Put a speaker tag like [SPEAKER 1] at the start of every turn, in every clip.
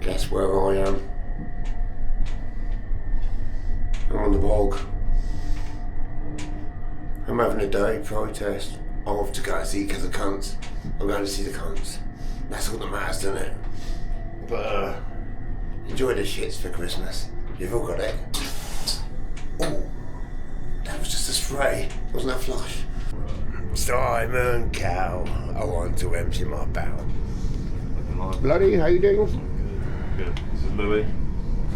[SPEAKER 1] Guess where I am? I'm on the bog. I'm having a dirty protest. I'm off to go see because of Kunts. I'm going to see the Kunts. That's all that matters, doesn't it? But enjoy the shits for Christmas. You've all got it. Oh, that was just a spray. Wasn't that flush? Simon Cow, I want to empty my barrel. Bloody, how you doing?
[SPEAKER 2] Good. This is Louis.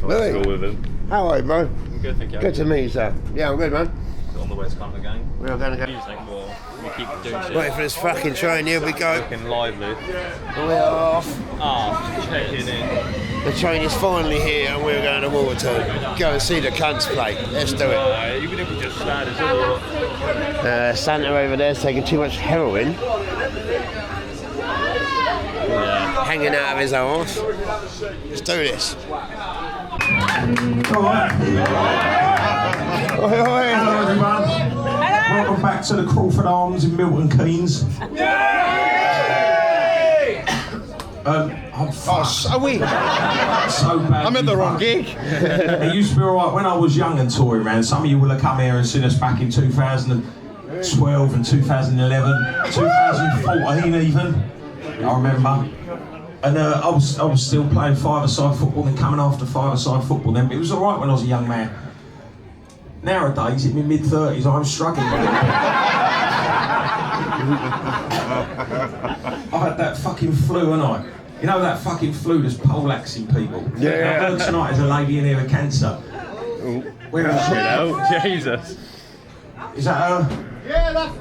[SPEAKER 1] Louis.
[SPEAKER 2] School with him.
[SPEAKER 1] How are you, bro?
[SPEAKER 2] I'm good, thank you.
[SPEAKER 1] Good to meet you, sir. Yeah, I'm good, man.
[SPEAKER 2] On the way to Kunt And The Gang.
[SPEAKER 1] We're going to go.
[SPEAKER 2] Music, we keep doing shit.
[SPEAKER 1] Waiting for this fucking train, here we go.
[SPEAKER 2] Looking lively.
[SPEAKER 1] We're off.
[SPEAKER 2] Checking in.
[SPEAKER 1] The train is finally here and we're going to Waterton. Go and see the Kunts play. Let's do it.
[SPEAKER 2] Even if we just stand as well.
[SPEAKER 1] Santa over there's taking too much heroin.
[SPEAKER 2] Yeah.
[SPEAKER 1] Hanging out of his arse. Let's do this.
[SPEAKER 3] Alright.
[SPEAKER 1] Oi, oi.
[SPEAKER 3] Hello everyone. Welcome back to the Crauford Arms in Milton Keynes. I'm
[SPEAKER 1] So we.
[SPEAKER 3] so bad.
[SPEAKER 1] I'm at the wrong gig.
[SPEAKER 3] It used to be alright when I was young and touring around. Some of you will have come here and seen us back in 2012 and 2011, 2014 even. I remember. And I was still playing five-a-side football and coming after five-a-side football then, but it was alright when I was a young man. Nowadays, in my mid-30s, I'm struggling. I had that fucking flu, haven't I? You know that fucking flu that's poleaxing people?
[SPEAKER 1] Yeah.
[SPEAKER 3] I heard tonight there's a lady in here with cancer. Where is she?
[SPEAKER 2] Oh, Jesus.
[SPEAKER 3] Is that her?
[SPEAKER 1] Yeah, that's...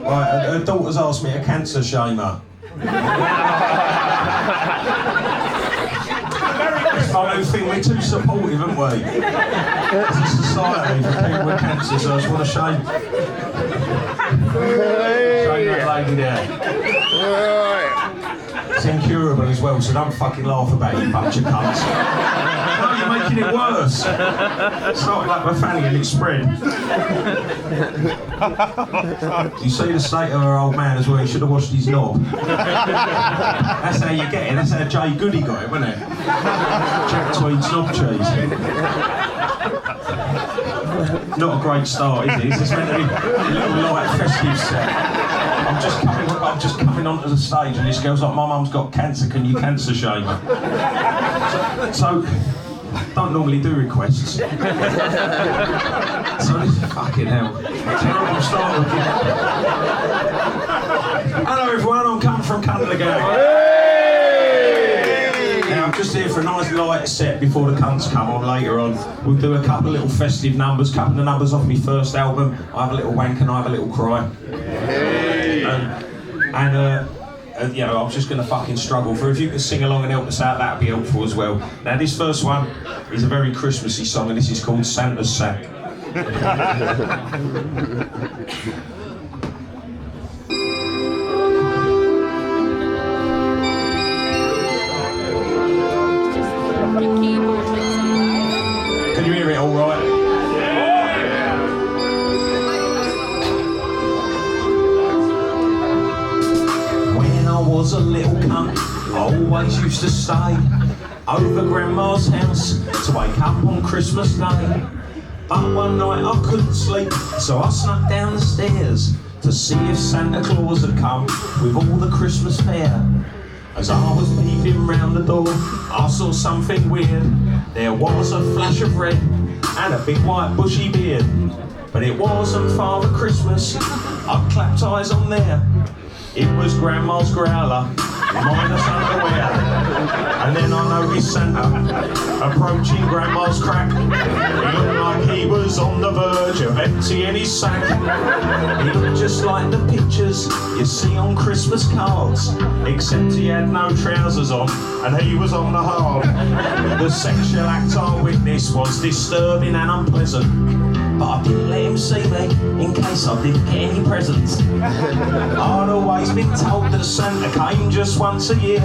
[SPEAKER 3] Right, her daughter's asked me to cancer shame her. It's my new thing, we're too supportive, aren't we? As a society for people with cancer, so I just want to shame that lady there. It's incurable as well, so don't fucking laugh about it, you bunch of cunts. No, you're making it worse. It started like my fanny and it spread. You see the state of her old man as well, he should have washed his knob. That's how you get it, that's how Jay Goody got it, wasn't it? Jack Tweed's knob cheese. Not a great start, is it? It's meant to be a little light festive set. I'm just coming onto the stage and this girl's like, my mum's got cancer, can you cancer shame her? So don't normally do requests. So this fucking hell. Terrible start with it. Hello everyone, I'm coming from Kunt And The Gang. Now I'm just here for a nice light set before the Kunts come on later on. We'll do a couple of little festive numbers, couple of numbers off my first album. I have a little wank and I have a little cry. You know, I'm just going to fucking struggle for. If you can sing along and help us out, that'd be helpful as well. Now, this first one is a very Christmassy song, and this is called Santa's Sack. Can you hear it all right? Was a little cunt, I always used to stay over Grandma's house to wake up on Christmas Day. But one night I couldn't sleep, so I snuck down the stairs to see if Santa Claus had come with all the Christmas fare. As I was peeping round the door, I saw something weird. There was a flash of red and a big white bushy beard. But it wasn't Father Christmas, I clapped eyes on there. It was Grandma's growler, minus underwear. And then I noticed Santa approaching Grandma's crack. He looked like he was on the verge of emptying his sack. He looked just like the pictures you see on Christmas cards, except he had no trousers on and he was on the hard. The sexual act I witnessed was disturbing and unpleasant, but I didn't let him see me in case I didn't get any presents. I'd always been told that Santa came just once a year,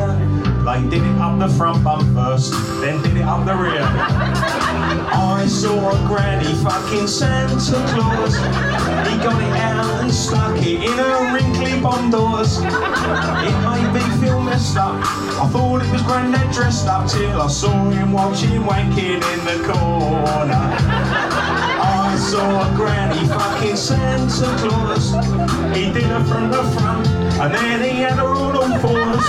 [SPEAKER 3] They did it up the front bum first, then did it up the rear. I saw a granny fucking Santa Claus. He got it out and stuck it in her wrinkly bondors. It made me feel messed up. I thought it was Grandad dressed up till I saw him watching wanking in the corner. I saw a granny fucking Santa Claus. He did her from the front and then he had her all on fours.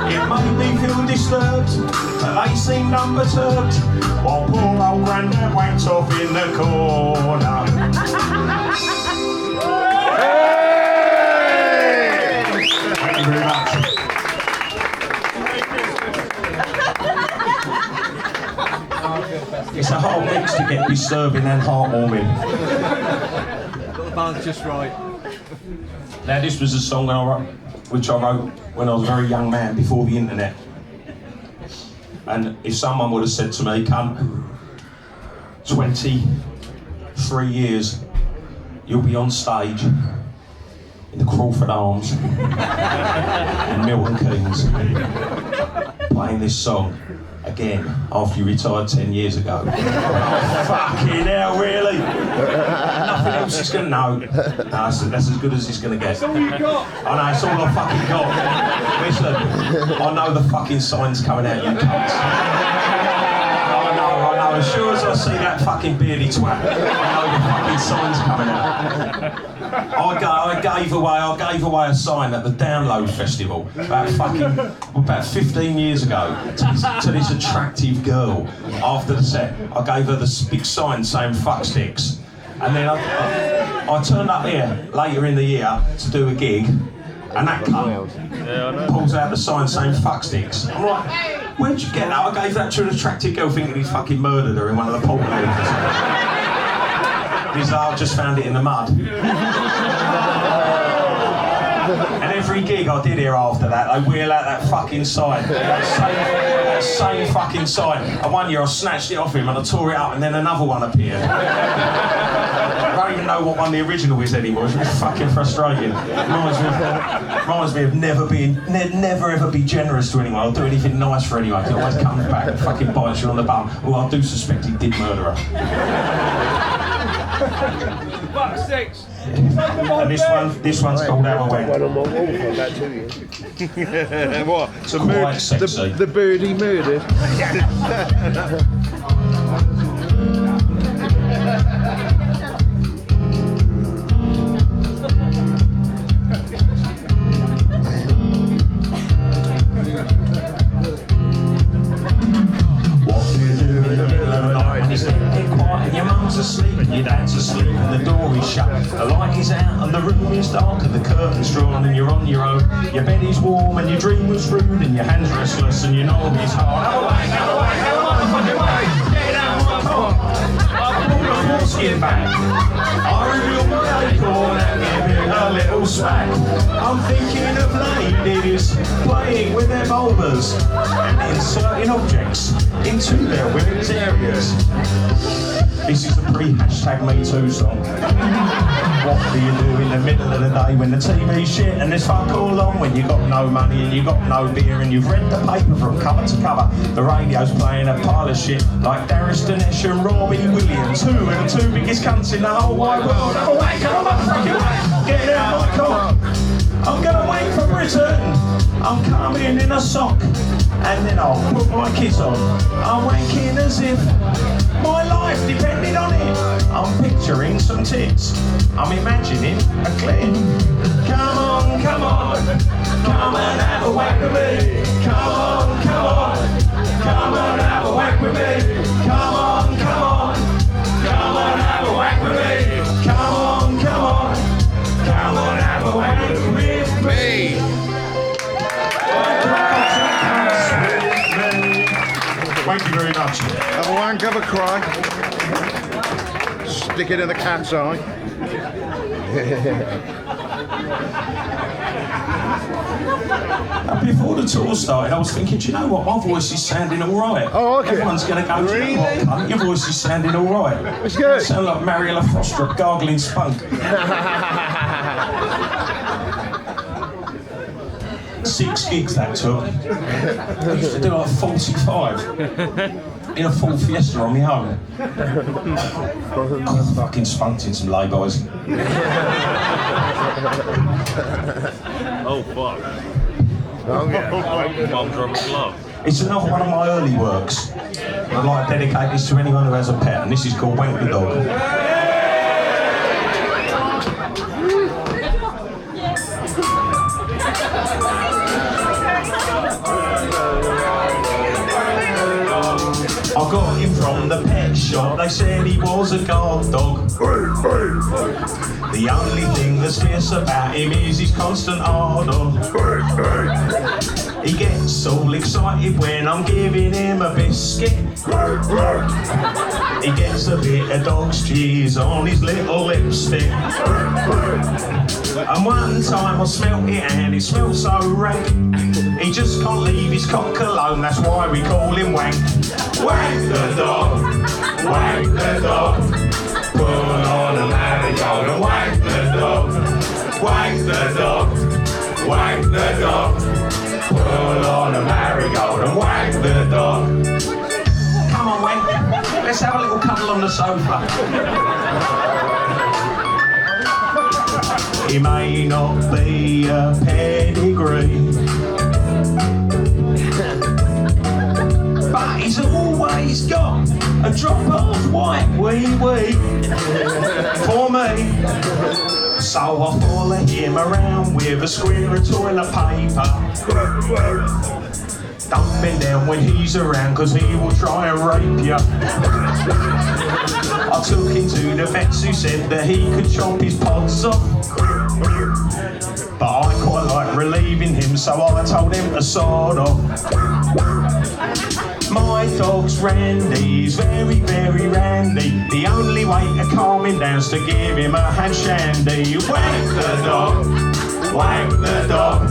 [SPEAKER 3] It made me feel disturbed, but they seemed unperturbed, while poor old Grandad wanked off in the corner. Thank you very much. It's a hard mix to get disturbing and heartwarming.
[SPEAKER 4] Balance just right.
[SPEAKER 3] Now this was a song which I wrote when I was a very young man before the internet. And if someone would have said to me, "Cunt, 23 years, you'll be on stage in the Crauford Arms in Milton Keynes playing this song again after you retired 10 years ago." Fucking hell, really? Nothing else is gonna know. No, that's as good as it's gonna get. That's all you got. I know, it's all I fucking got. Listen, I know the fucking sign's coming out, you cunts. I know. As sure as I see that fucking beardy twat, I know the fucking sign's coming out. I gave away a sign at the Download Festival about 15 years ago to this attractive girl. After the set, I gave her the big sign saying "fuck sticks," and then I turned up here later in the year to do a gig, and that cunt pulls out the sign saying "fuck sticks." I'm like, where'd you get that? I gave that to an attractive girl thinking he fucking murdered her in one of the pulp movies. He's like, "I just found it in the mud." And every gig I did here after that, they wheel out that fucking sign. That same fucking sign. And one year I snatched it off him and I tore it up and then another one appeared. I don't even know what one the original is anymore. It's really fucking frustrating. Reminds me of never ever be generous to anyone or do anything nice for anyone. It always comes back and fucking bites you on the bum. Well, I do suspect he did murder her.
[SPEAKER 4] Fuck six.
[SPEAKER 3] And this one's called Our Wang.
[SPEAKER 1] One on my wall for about 2 years.
[SPEAKER 5] What? So
[SPEAKER 3] Quite sexy.
[SPEAKER 5] the bird he murdered.
[SPEAKER 3] Your mum's asleep and your dad's asleep and the door is shut. The light is out and the room is dark and the curtain's drawn and you're on your own. Your bed is warm and your dream was rude and your hand's restless and your knob is hard. Have a wank, motherfucking wank. Get out of my car. I pull the foreskin back. I reveal my acorn and give it a little smack. I'm thinking of ladies playing with their vulvas and inserting objects into their women's areas. This is a pre-#MeToo song. What do you do in the middle of the day when the TV's shit and there's fuck all on? When you got no money and you got no beer and you've read the paper from cover to cover. The radio's playing a pile of shit like Darius Dinesh and Robbie Williams, who are the two biggest cunts in the whole wide world. I'm awake, I'm a fucking wank. Get out of my car. I'm gonna wait for Britain. I'm coming in a sock and then I'll put my kiss on. I'm wanking as if my life depended on it. I'm picturing some tits. I'm imagining a clit. Come on, come on. Come and have a whack with me. Come on, come on. Come and have a whack with me. Come on, come on. Come and have a whack with me. Come on, come on. Come and have a whack with me. Thank you very much.
[SPEAKER 5] Have a wank, have a cry. Stick it in the cat's eye.
[SPEAKER 3] Before the tour started, I was thinking, do you know what? My voice is sounding all right.
[SPEAKER 5] Oh, okay.
[SPEAKER 3] Everyone's going to go, do you know what, cunt? Your voice is sounding all right.
[SPEAKER 5] It's good.
[SPEAKER 3] You sound like Mariella Foster gargling spunk. 6 gigs that took. I used to do like 45 in a full Fiesta on my own. God, fucking spunked in some lay-bys.
[SPEAKER 2] Oh fuck.
[SPEAKER 5] Oh yeah.
[SPEAKER 2] Mum drum glove.
[SPEAKER 3] It's another one of my early works. I'd like to dedicate this to anyone who has a pet, and this is called Wank the Dog. I got him from the pet shop, they said he was a guard dog. The only thing that's fierce about him is his constant ardour. He gets all excited when I'm giving him a biscuit. He gets a bit of dog's cheese on his little lipstick. And one time I smelt it and it smelt so rank. He just can't leave his cock alone, that's why we call him Wank. Wank the dog, wank the dog. Put on a marigold and wank the dog. Wank the dog, wank the dog. Put on a marigold and wank the dog. Come on, Wank, let's have a little cuddle on the sofa. He may not be a pedigree, but he's always got a drop of white wee-wee for me. So I follow him around with a square of toilet paper, dumping down when he's around, cause he will try and rape you. I took him to the vets who said that he could chop his pods off, but I quite like relieving him, so I told him to sod off. My dog's Randy, he's very, very randy. The only way to calm him down's to give him a hand shandy. Wank the dog, wank the dog.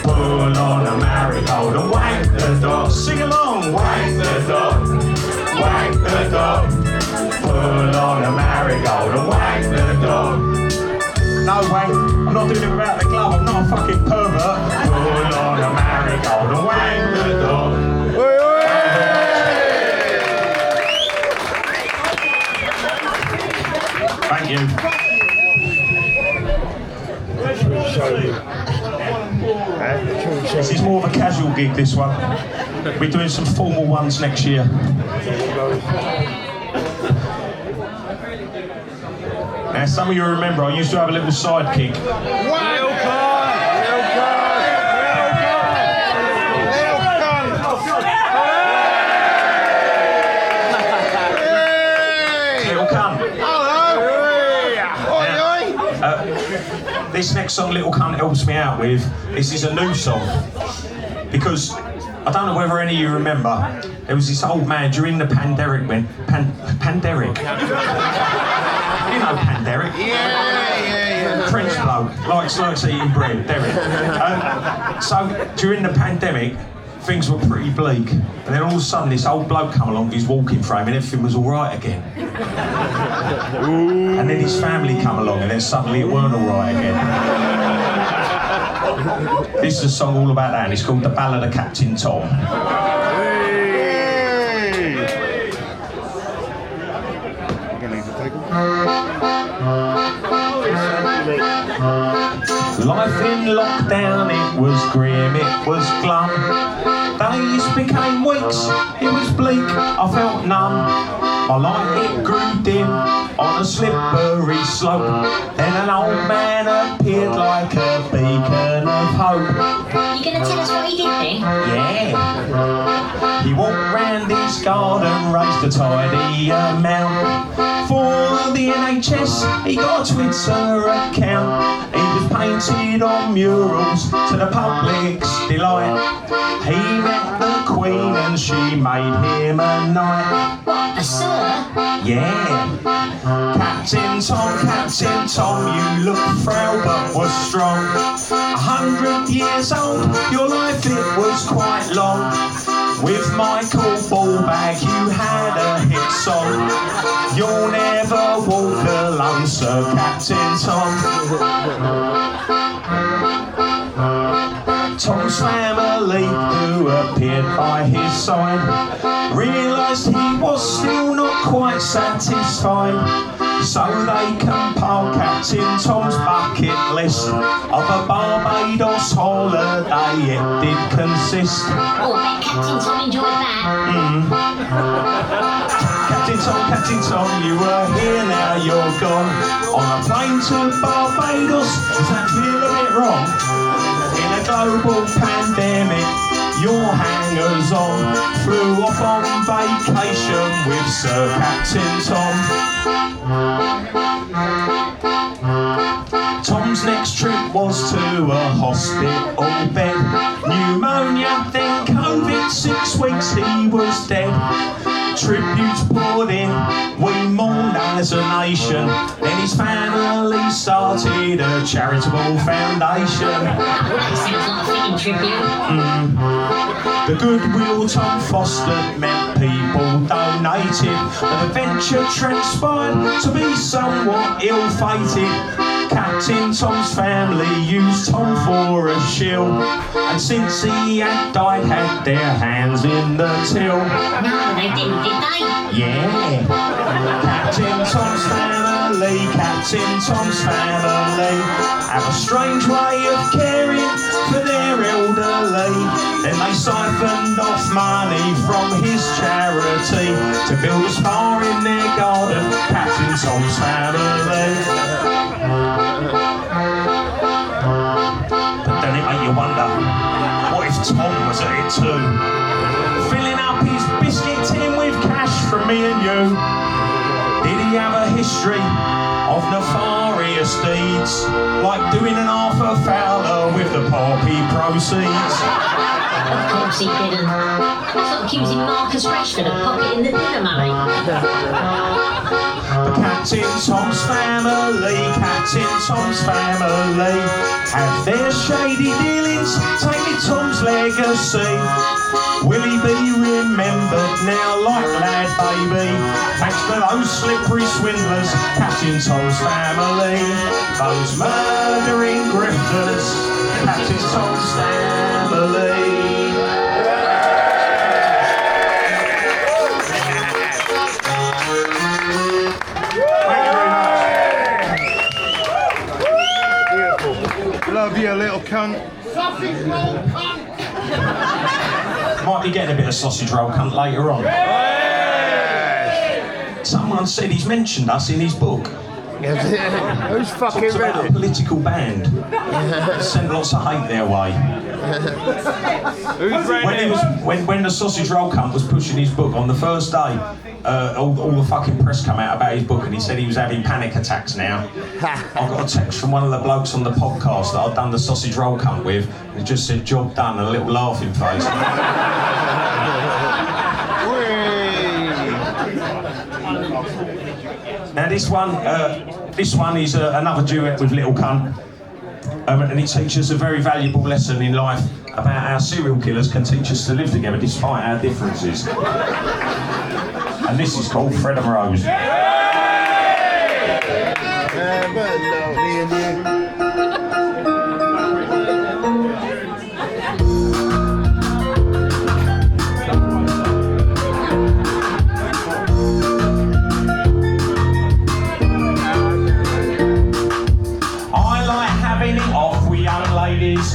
[SPEAKER 3] Pull on a marigold and wank the dog. Sing along, wank the dog, wank the dog. Pull on a marigold and wank the dog. No, Wank, I'm not doing it without the glove, I'm not a fucking pervert. Pull on a marigold and wank the dog. Thank you. This is more of a casual gig, this one. We're doing some formal ones next year. Now, some of you remember I used to have a little sidekick. This next song, Little Cunt, helps me out with. This is a new song because I don't know whether any of you remember. There was this old man during the pandemic when pandemic. You know Panderic? Yeah. French bloke, likes eating bread, Derek. So during the pandemic, things were pretty bleak, and then all of a sudden this old bloke come along with his walking frame and everything was all right again. And then his family come along and then suddenly it weren't all right again. This is a song all about that, and it's called The Ballad of Captain Tom. Life in lockdown, it was grim, it was glum. Days became weeks, it was bleak, I felt numb. My light, it grew dim on a slippery slope. Then an old man appeared like a beacon of hope.
[SPEAKER 6] You gonna tell us what he did then?
[SPEAKER 3] Yeah. He walked round his garden, raised a tidy amount. For the NHS, he got a Twitter account. He was painted on murals to the public's delight. He met the Queen and she made him a knight.
[SPEAKER 6] What, a sir?
[SPEAKER 3] Yeah. Captain Tom, you look frail but was strong. 100 years old, your life it was quite long. With Michael Ballbag you had a hit song. You'll never walk alone, Sir Captain Tom. Tom family who appeared by his side realised he was still not quite satisfied. So they compiled Captain Tom's bucket list of a Barbados holiday. It did consist.
[SPEAKER 6] Oh, I bet Captain Tom enjoyed that.
[SPEAKER 3] Captain Tom, you were here, now you're gone. On a plane to Barbados, does that feel a bit wrong? In a global pandemic, your hangers-on flew off on vacation with Sir Captain Tom. Tom's next trip was to a hospital bed. Pneumonia, then COVID, 6 weeks he was dead. Tributes poured in, we mourned as a nation. Then his family started a charitable foundation.
[SPEAKER 6] Oh, that sounds like a fitting tribute.
[SPEAKER 3] The goodwill Tom fostered meant people donated. The venture transpired to be somewhat ill-fated. Captain Tom's family used Tom for a shield, and since he had died, had their hands in the till.
[SPEAKER 6] No, they didn't, did they?
[SPEAKER 3] Yeah. Captain Tom's family have a strange way of caring for their elderly. Then they siphoned off money from his charity to build a spa in their garden. Captain Tom's family. But then it made you wonder, what if Tom was at it too? Filling up his biscuit tin with cash from me and you. Did he have a history of nefarious deeds, like doing an Arthur Fowler with the poppy proceeds?
[SPEAKER 6] Of course he didn't. That's like accusing Marcus Rashford of pocketing the dinner money.
[SPEAKER 3] But Captain Tom's family have their shady dealings, tainted Tom's legacy. Will he be remembered now like Lad Baby? Thanks to those slippery swindlers, Captain Tom's family, those murdering grifters, Captain Tom's family.
[SPEAKER 5] Love you, little cunt.
[SPEAKER 4] Sausage roll cunt!
[SPEAKER 3] Might be getting a bit of sausage roll cunt later on. Someone said he's mentioned us in his book.
[SPEAKER 5] Who's fucking
[SPEAKER 3] Talks about a
[SPEAKER 5] ready?
[SPEAKER 3] political band. Sent lots of hate their way. When the sausage roll cunt was pushing his book on the first day, all the fucking press come out about his book, and he said he was having panic attacks now. I got a text from one of the blokes on the podcast that I'd done the sausage roll cunt with, and it just said job done and a little laughing face. Now this one is another duet with Little Cunt, and it teaches a very valuable lesson in life about how serial killers can teach us to live together despite our differences. And this is called Fred and Rose.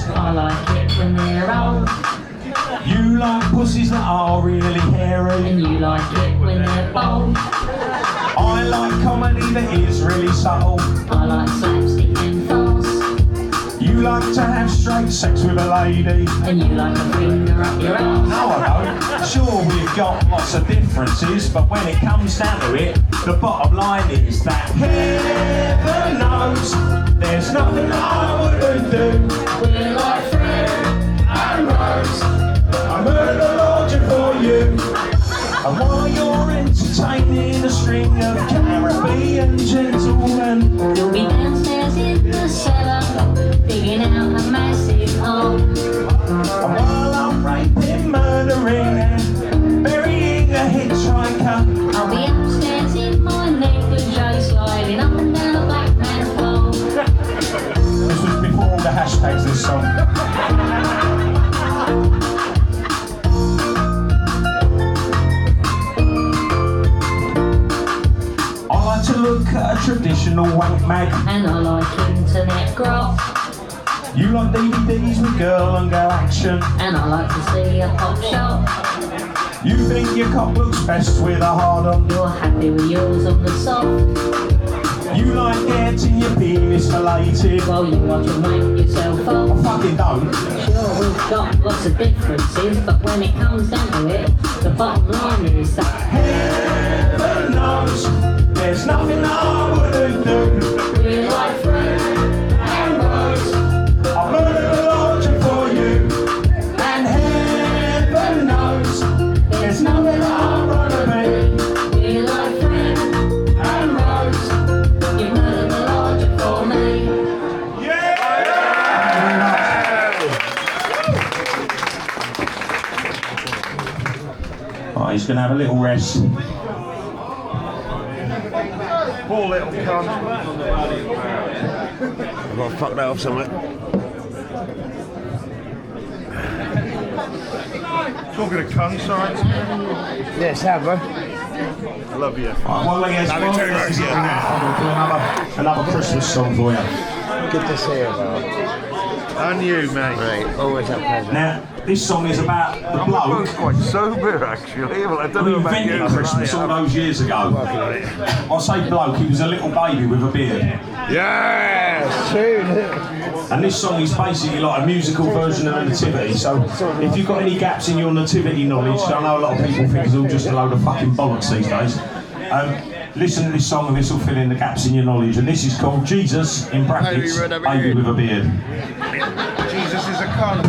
[SPEAKER 6] I like it when they're old,
[SPEAKER 3] You like pussies that are really hairy,
[SPEAKER 6] and you like it when they're bold.
[SPEAKER 3] I like comedy that is really subtle.
[SPEAKER 6] I like slapstick and farce,
[SPEAKER 3] You like to have straight sex with a lady.
[SPEAKER 6] and you like a finger up your arse.
[SPEAKER 3] No, I don't. Sure, we've got lots of differences, but when it comes down to it, the bottom line is that heaven knows there's nothing I wouldn't do.
[SPEAKER 6] We're like Fred and Rose.
[SPEAKER 3] I murder lodger for you. And while you're entertaining a string of Caribbean gentlemen,
[SPEAKER 6] You'll be downstairs in the cellar, digging out a massive hole.
[SPEAKER 3] and while I'm raping, murdering and burying a hitchhiker,
[SPEAKER 6] I'll be upstairs in my negligee, sliding up and down a black man's pole.
[SPEAKER 3] this was before all the hashtags this song. a traditional wank mag.
[SPEAKER 6] And I like internet graph.
[SPEAKER 3] You like DVDs with girl and girl action.
[SPEAKER 6] And I like to see a pop shop.
[SPEAKER 3] You think your cock looks best with a hard on.
[SPEAKER 6] You're happy with yours on the soft.
[SPEAKER 3] You like getting your penis filleted.
[SPEAKER 6] Well, you want to make yourself
[SPEAKER 3] I
[SPEAKER 6] up.
[SPEAKER 3] fucking don't.
[SPEAKER 6] Sure, we've got lots of differences, but when it comes down to it, the bottom line is that
[SPEAKER 3] Heaven knows there's nothing I wouldn't do.
[SPEAKER 6] we're like fruit and rose.
[SPEAKER 3] I'll murder the logic for you. And heaven knows there's nothing I'd rather be.
[SPEAKER 6] We're like fruit and rose. You murder the logic for me.
[SPEAKER 3] Oh, he's gonna have a little rest.
[SPEAKER 5] Poor little cunt.
[SPEAKER 1] I've got to fuck that off somewhere.
[SPEAKER 5] Talking of cunts, right?
[SPEAKER 1] Yes, have I?
[SPEAKER 5] Love you.
[SPEAKER 3] Well, yes,
[SPEAKER 1] Love you too, Rose, yeah.
[SPEAKER 3] another Christmas song for you.
[SPEAKER 1] Good to see you, bro.
[SPEAKER 5] And you, mate.
[SPEAKER 1] Mate, always a pleasure.
[SPEAKER 3] Now, this song is about the bloke
[SPEAKER 5] Quite sober, actually. Well, I don't
[SPEAKER 3] who
[SPEAKER 5] know about you.
[SPEAKER 3] invented Christmas all those years ago. I say bloke, he was a little baby with a beard.
[SPEAKER 1] Yes, soon.
[SPEAKER 3] And this song is basically like a musical version of a nativity. So if you've got any gaps in your nativity knowledge, I know a lot of people think it's all just a load of fucking bollocks these days. Listen to this song and this will fill in the gaps in your knowledge. And this is called Jesus, in brackets, baby with a beard.
[SPEAKER 5] Jesus is a cunt.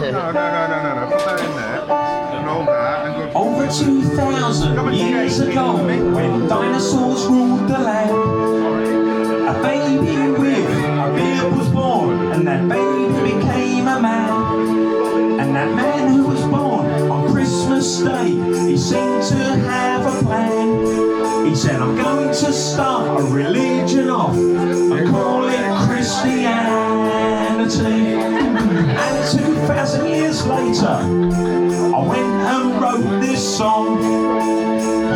[SPEAKER 5] No. Put that in there. And all that. And go.
[SPEAKER 3] Over 2,000 years ago, when dinosaurs ruled the land, a baby with a beard was born, and that baby became a man. And that man who was born on Christmas Day, he seemed to have a plan. He said, I'm going to start a religion off and call it Christianity. And 2,000 years later, I went and wrote this song,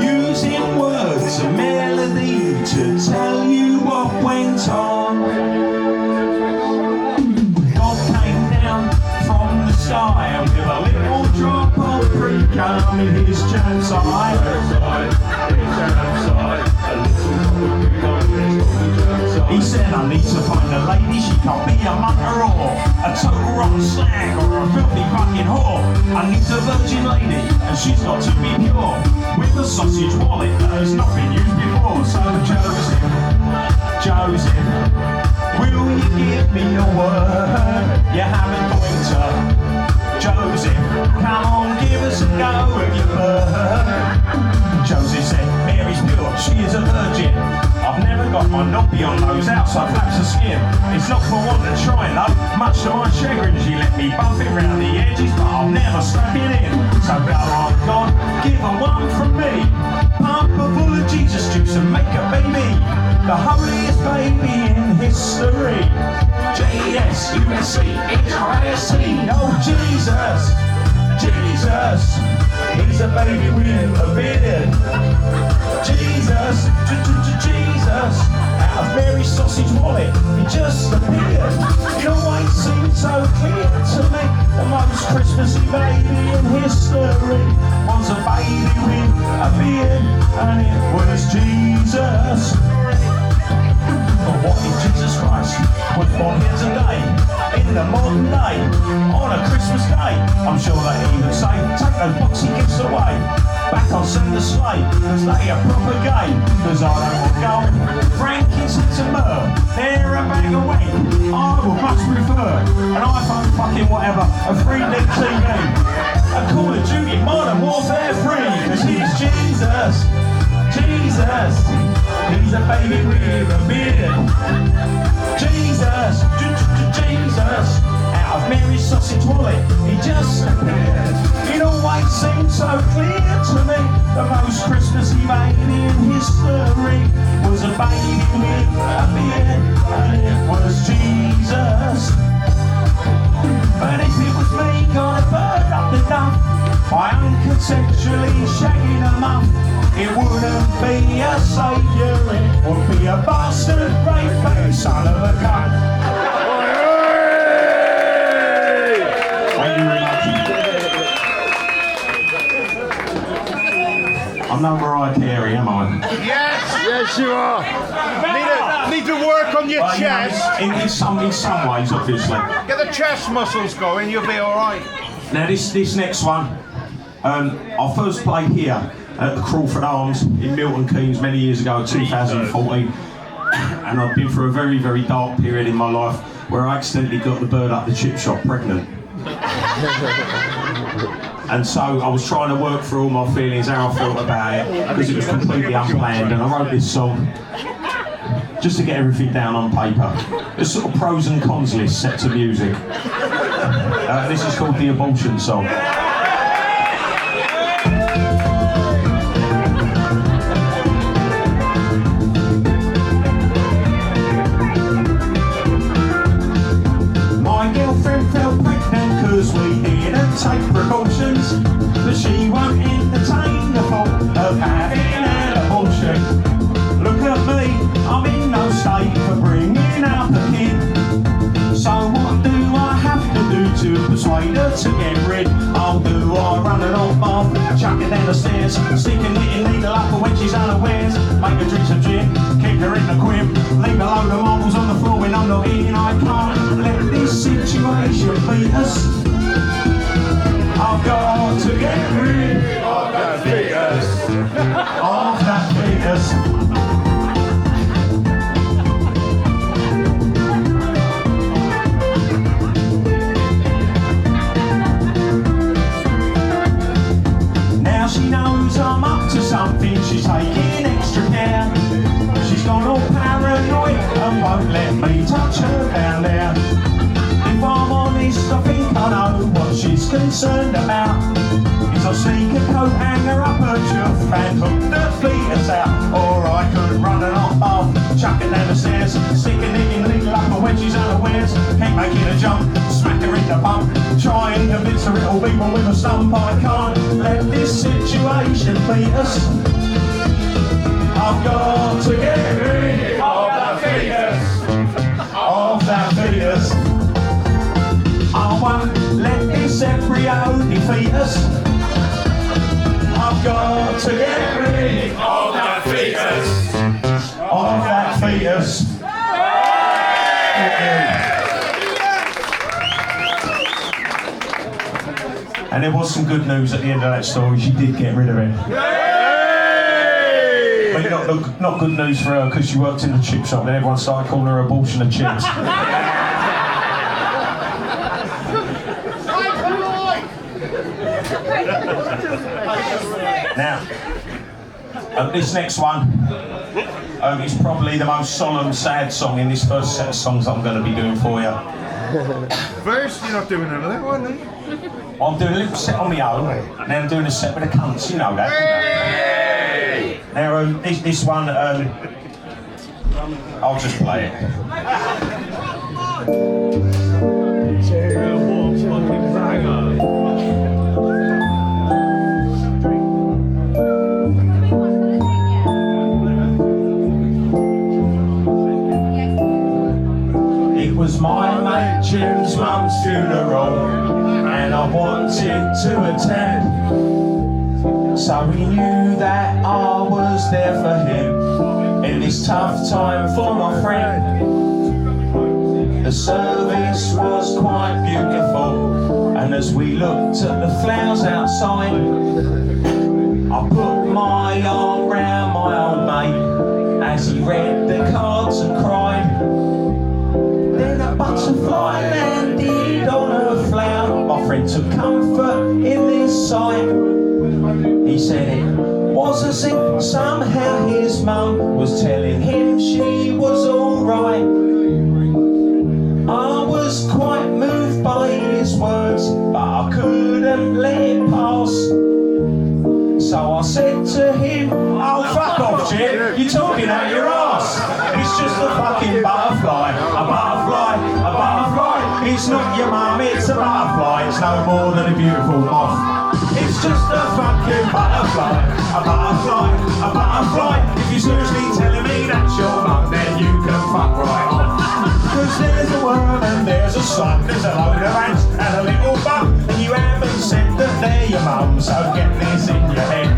[SPEAKER 3] using words and melody to tell you what went on. God came down from the sky with a little drop of pre-cum in his jam's eye. He said, I need to find a lady, she can't be a mucker or a total rotten slag or a filthy fucking whore. I need a virgin lady, and she's got to be pure, with a sausage wallet that has not been used before. So Joseph, will you give me your word? You haven't pointer. Joseph, come on, give us a go with your bird. Joseph said, Mary's pure, she is a virgin. I've never got my knoppy on those outside flaps of skin. It's not for want of trying though, much to my chagrin. She let me bump it round the edges, but I'll never strap it in. So go on, God, give her one from me. Pump her full of Jesus juice and make a baby, the holiest baby in history. J-E-S-U-S-C-H-R-I-S-T. Oh Jesus, Jesus, he's a baby with a beard. Jesus, Jesus, out of Mary's sausage wallet, he just appeared. You know why it seemed so clear to me? The most Christmassy baby in history was a baby with a beard, and it was Jesus. But what if Jesus Christ was born here today, in the modern day, on a Christmas day? I'm sure that he would say, take those boxy gifts away, back on Santa's sleigh, stay a proper game, cause I don't want gold, frankincense and myrrh, they're a bag of wheat. I would much prefer an iPhone fucking whatever, a 3D TV, a Call of Duty Modern Warfare 3, cause he's Jesus, Jesus, he's a baby with a beard. Jesus, Jesus, out of Mary's sausage wallet, he just appeared. You know why it seemed so clear to me? The most Christmassy baby in history was a baby with a beard, and it was Jesus. But if it was me, got a bird up the dump, my uncle potentially shagging a mum. It wouldn't be a saviour, it would be a bastard rape-faced son of a cunt. Thank you very much. I'm no Mariah Carey, am I?
[SPEAKER 5] Yes, you are. Need to work on your chest.
[SPEAKER 3] You know, in some ways, obviously.
[SPEAKER 5] Get the chest muscles going, you'll be all right.
[SPEAKER 3] Now this next one, I first played here at the Crauford Arms in Milton Keynes many years ago, 2014, and I've been through a very, very dark period in my life where I accidentally got the bird up the chip shop pregnant. And so I was trying to work through all my feelings, how I felt about it, because it was completely unplanned, and I wrote this song just to get everything down on paper. A sort of pros and cons list set to music. This is called The Abortion Song. My girlfriend fell pregnant because we didn't take precautions, but she won't entertain the thought of having an abortion. Look at me, I'm in no state for bringing up a kid. So what do I have to do to persuade her to get rid? Oh, do I run an old bath, chuck her down the stairs, stick a knitting needle up her when she's unawares, make her drink some gin, kick her in the quib, leave a load of marbles on the floor when I'm not in. I can't let this situation beat us. I've got to get rid of that fetus, of that fetus. She knows I'm up to something, she's taking extra care. She's gone all paranoid and won't let me touch her down there. If I'm honest, I think I know what she's concerned about. Is I'll sneak a coat hanger up her chuff and hook the fetus out. Or I could run an hot bath, chuck her down the stairs, stick a knitting needle up her when she's unawares, keep making a jump, smack her in the bum, try and convince her it'll be one with a stump. I can't let this situation beat us. I've got to get rid of that fetus, of that fetus. I won't let this embryo defeat us. I've got to get rid of that fetus, of that fetus. And there was some good news at the end of that story. She did get rid of it. But not good news for her, because she worked in the chip shop and everyone started calling her abortion of chips. Now, this next one is probably the most solemn, sad song in this first set of songs that I'm going to be doing for you.
[SPEAKER 5] First, you're not doing another one, then?
[SPEAKER 3] I'm doing a little set on my own, and then I'm doing a set with the Kunts, you know that. Hey! Now, this one, I'll just play it. It was my mate Jim's mum's funeral, and I wanted to attend, so he knew that I was there for him in this tough time for my friend. The service was quite beautiful, and as we looked at the flowers outside, I put my arm round my old mate as he read the cards and cried. Then a butterfly landed on a flower. My friend took comfort in this sight. He said it was as if somehow his mum was telling him she was alright. I was quite moved by his words, but I couldn't let it pass. So I said to him, oh fuck off Jim, you're talking out your arse. It's just a fucking butterfly, a butterfly, a butterfly. It's not your mum, it's a butterfly, it's no more than a beautiful moth. It's just a fucking butterfly, a butterfly, a butterfly. If you're seriously telling me that's your mum, then you can fuck right off. Cause there's a worm and there's a slug, there's a load of ants and a little bug, and you haven't said that they're your mum, so get this in your head.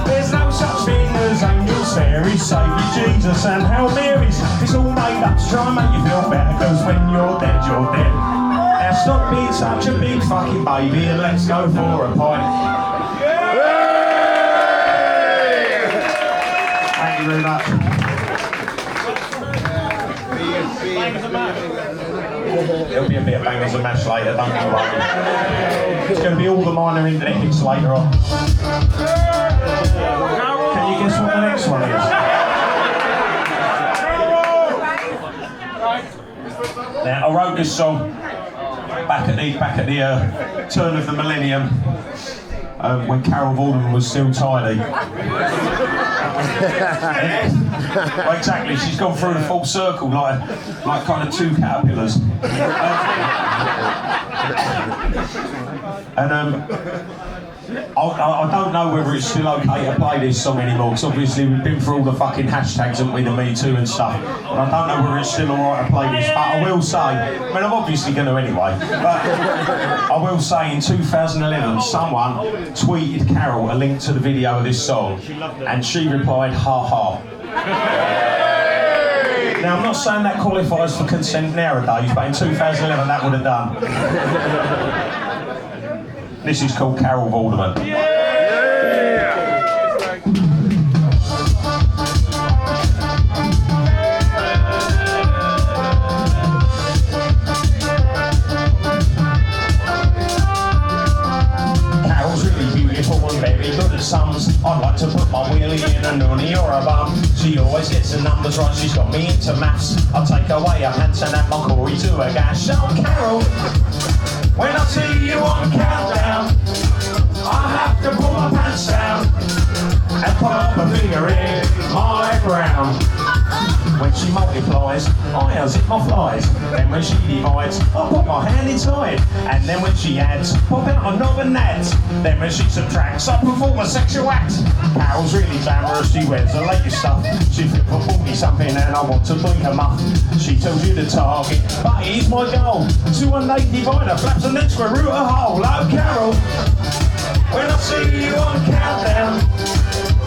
[SPEAKER 3] There's no such thing as angels, fairies, Saviour, Jesus and Hail Marys. It's all made up to try and make you feel better, cause when you're dead, you're dead. Now stop being such a big fucking baby and let's go for a pint. Thank you very much. There'll be a bit of bangers and mash later, don't you worry. It's going to be all the minor internet hits later on. Can you guess what the next one is? Now, I wrote this song back at the turn of the millennium, when Carol Vorderman was still tidy. Well, exactly, she's gone through the full circle like kind of two caterpillars. I don't know whether it's still okay to play this song anymore, because obviously we've been through all the fucking hashtags, haven't we, the Me Too and stuff. But I don't know whether it's still alright to play this, but I will say, I mean, I'm obviously going to anyway, but I will say in 2011, someone tweeted Carol a link to the video of this song, and she replied, ha ha. Now, I'm not saying that qualifies for consent nowadays, but in 2011 that would have done. This is called Carol Vorderman. Carol's really beautiful and very good at sums. I'd like to put my wheelie in a noonie or a bum. She always gets the numbers right, she's got me into maths. I'll take away a Hanson and my Corey to a gash. Oh, Carol, when I see you on countdown, I have to pull my pants down and put my finger in my brown. When she multiplies, I unzip my flies. Then when she divides, I put my hand inside. And then when she adds, pop out a knob and nads. Then when she subtracts, I perform a sexual act. Carol's really glamorous, she wears the latest stuff. She fit for 40 something and I want to blink her muff. She tells you the target, but here's my goal. 218 divider, flaps and then square root a hole. Oh, Carol, when I see you on countdown,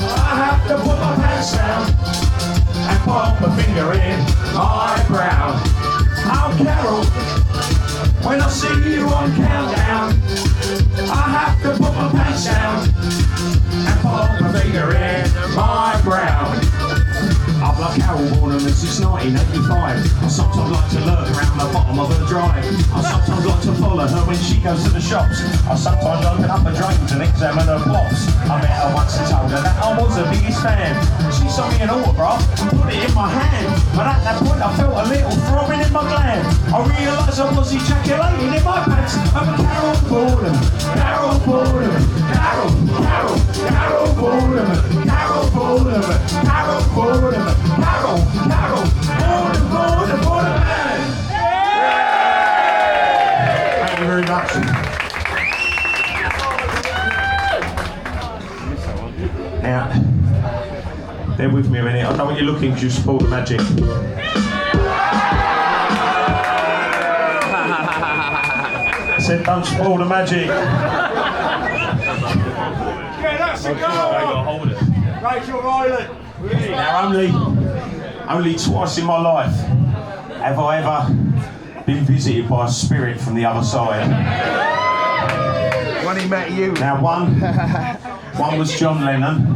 [SPEAKER 3] I have to put my pants down and pop my finger in my brown. Oh, Carol, when I see you on countdown, I have to put my pants down and pop my finger in my brown. I've loved Carol Vorderman since 1985. I sometimes like to lurk around the bottom of her drive. I sometimes like to follow her when she goes to the shops. I sometimes open up her drains and examine her plops. I met her once and told her that I was her biggest fan. She sold me an autograph and put it in my hand. But at that point I felt a little throbbing in my gland. I realised I was ejaculating in my pants over Carol Vorderman. Carol Vorderman. Carol Vorderman. Carol Vorderman. Carol Vorderman. Carol, Vorderman! Thank you very much. Now, bear with me a minute. I don't want you looking because you spoil the magic. I said don't spoil the magic.
[SPEAKER 4] Yeah, that's a goal! Rachel Ryland!
[SPEAKER 3] Now, only twice in my life have I ever been visited by a spirit from the other side.
[SPEAKER 5] When he met you.
[SPEAKER 3] Now, one was John Lennon.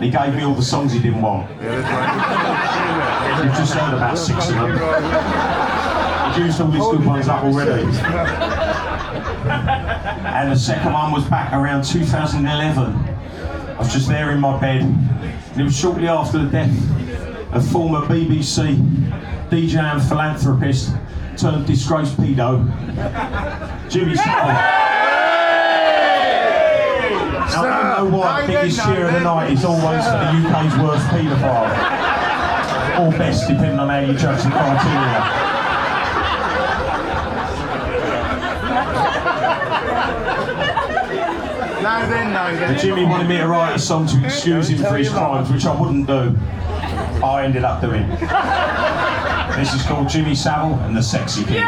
[SPEAKER 3] He gave me all the songs he didn't want.
[SPEAKER 5] Yeah, that's
[SPEAKER 3] You've just heard about 6 of them. He's used all these good ones up already. And the second one was back around 2011. I was just there in my bed. And it was shortly after the death of former BBC DJ and philanthropist turned disgraced pedo, Jimmy Savile. Now, I don't know why the biggest cheer of the night is always for the UK's worst paedophile. Or best, depending on how you judge the criteria.
[SPEAKER 5] No,
[SPEAKER 3] But Jimmy wanted me to write a song to excuse him for his crimes, which I wouldn't do. I ended up doing. This is called Jimmy Savile and the Sexy Kids.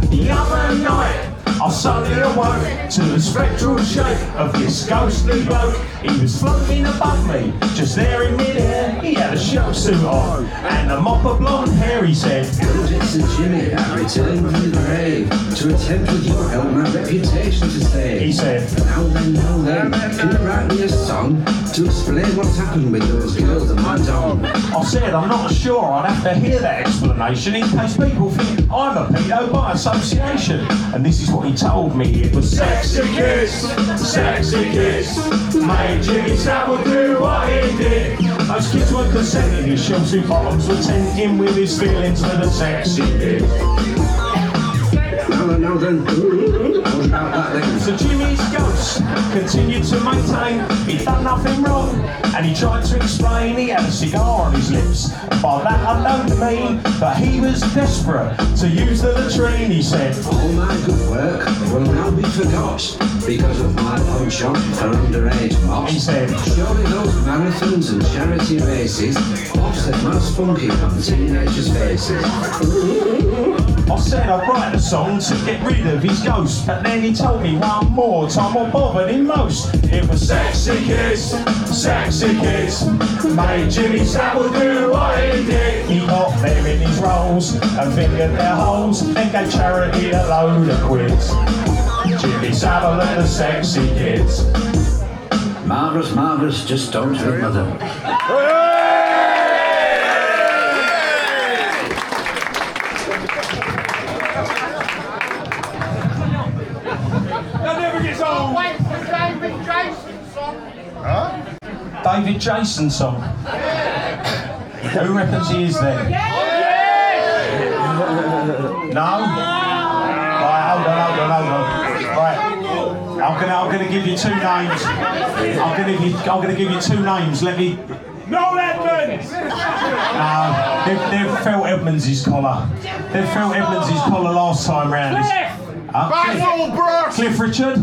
[SPEAKER 3] The other night, I suddenly awoke to the spectral shape of this ghostly bloke. He was floating above me, just there in midair. He had a shell suit on and a mop of blonde hair. He said,
[SPEAKER 7] "It's a Jimmy, I returned from the grave to attempt with your help my reputation to save."
[SPEAKER 3] He said,
[SPEAKER 7] now then, can you write me a song to explain what's happened with those girls that went on?"
[SPEAKER 3] I said, I'm not sure, I'd have to hear that explanation in case people think I'm a pedo by association. And this is what he told me, it was sexy kids, made Jimmy Savile do what he did. Those kids weren't consenting, his shell suit bottoms were tenting with his feelings for the sexy kids.
[SPEAKER 7] Now then, what about that then?
[SPEAKER 3] So Jimmy's ghost continued to maintain he'd done nothing wrong, and he tried to explain he had a cigar on his lips. And by that I don't mean that he was desperate to use the latrine. He said,
[SPEAKER 7] "All my good work will now be forgot because of my penchant for underage mops."
[SPEAKER 3] He said,
[SPEAKER 7] "Surely those marathons and charity races offset my spunky on teenagers' faces."
[SPEAKER 3] I said I'd write a song to get rid of his ghost, but then he told me one more time what bothered him most. It was sexy kids, made Jimmy Savile do what he did. He got them in his rolls and fingered their holes, then gave charity a load of quids. Jimmy Savile and the Sexy Kids.
[SPEAKER 7] Marvellous, just don't remember them.
[SPEAKER 3] David Jason song. Who reckons he is there? No? Right, hold on. Right, I'm gonna give you two names. I'm gonna give you two names. Let me.
[SPEAKER 4] Noel Edmonds!
[SPEAKER 3] No, they've felt Edmonds' collar. They've felt Edmonds' collar last time round. Cliff Richard?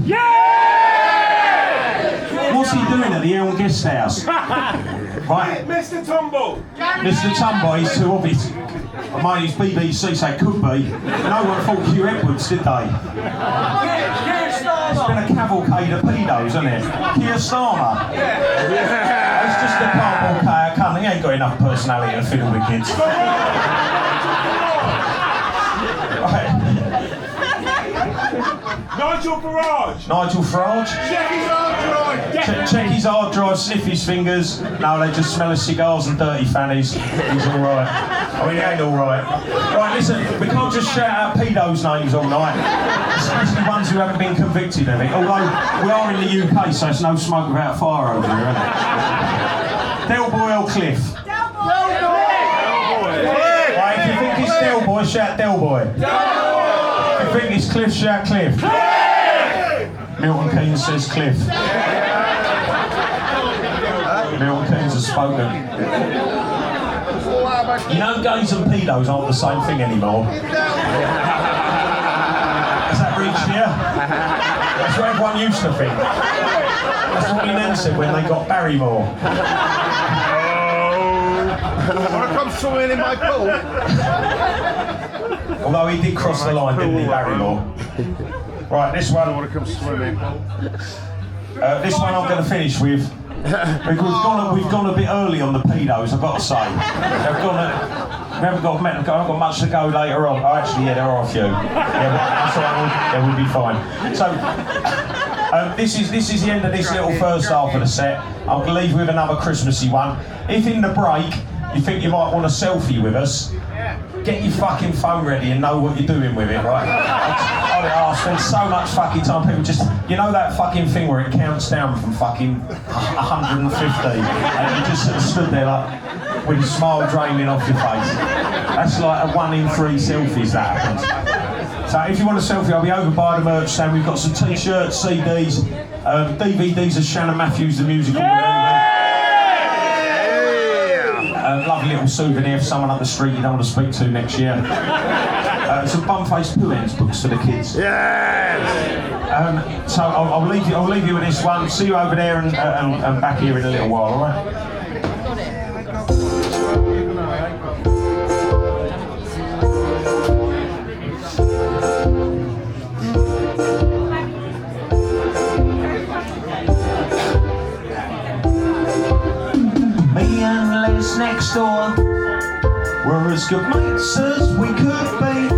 [SPEAKER 3] What's he doing at the Elm Guest House? Right.
[SPEAKER 4] Mr. Tumble!
[SPEAKER 3] Mr. Tumble, he's too obvious. I might use BBC, so it could be. No one thought Hugh Edwards, did they? It's been a cavalcade of pedos, isn't it? Keir Starmer. He's just a cardboard cunt. He ain't got enough personality to fiddle with kids. Right.
[SPEAKER 4] Nigel Farage!
[SPEAKER 3] Nigel Farage?
[SPEAKER 4] Check his hard drive!
[SPEAKER 3] Check his hard drive, sniff his fingers. No, they just smell of cigars and dirty fannies. He's alright. I mean, he ain't alright. Right, listen, we can't just shout out pedos' names all night. Especially ones who haven't been convicted of it. Although, we are in the UK, so it's no smoke without fire over here, isn't it? Del Boy or Cliff?
[SPEAKER 4] Del Boy!
[SPEAKER 3] Right, if you think it's Del Boy, shout Del Boy. If you think it's Cliff, shout Cliff. Milton Keynes says Cliff. Milton Keynes has spoken. You know, gays and pedos aren't the same thing anymore. Has that reached here? That's what everyone used to think. That's what my nan said when they got Barrymore.
[SPEAKER 5] Want to come swimming in my pool?
[SPEAKER 3] Although he did cross the line, didn't he, Barrymore? Right, this one.
[SPEAKER 5] I want to come swimming.
[SPEAKER 3] This one I'm going to finish with. We've gone a bit early on the pedos, I've got to say. We haven't got much to go later on. Oh, actually, yeah, there are a few. Yeah, that's all right. Yeah, we'll be fine. So, this is the end of this little first half of the set. I'll leave with another Christmassy one. If in the break you think you might want a selfie with us, get your fucking phone ready and know what you're doing with it, right? I spend so much fucking time, people just, you know that fucking thing where it counts down from fucking 150 and you just sort of stood there like, with your smile draining off your face. That's like a 1 in 3 selfies that happens. So if you want a selfie, I'll be over by the merch stand. We've got some t-shirts, CDs, DVDs of Shannon Matthews, the musical. Lovely little souvenir for someone up the street you don't want to speak to next year. Some bum-faced poo ends books for the kids.
[SPEAKER 1] Yes!
[SPEAKER 3] So I'll leave you with this one. See you over there and back here in a little while, all right? Me and Les next door were as good mates as we could be.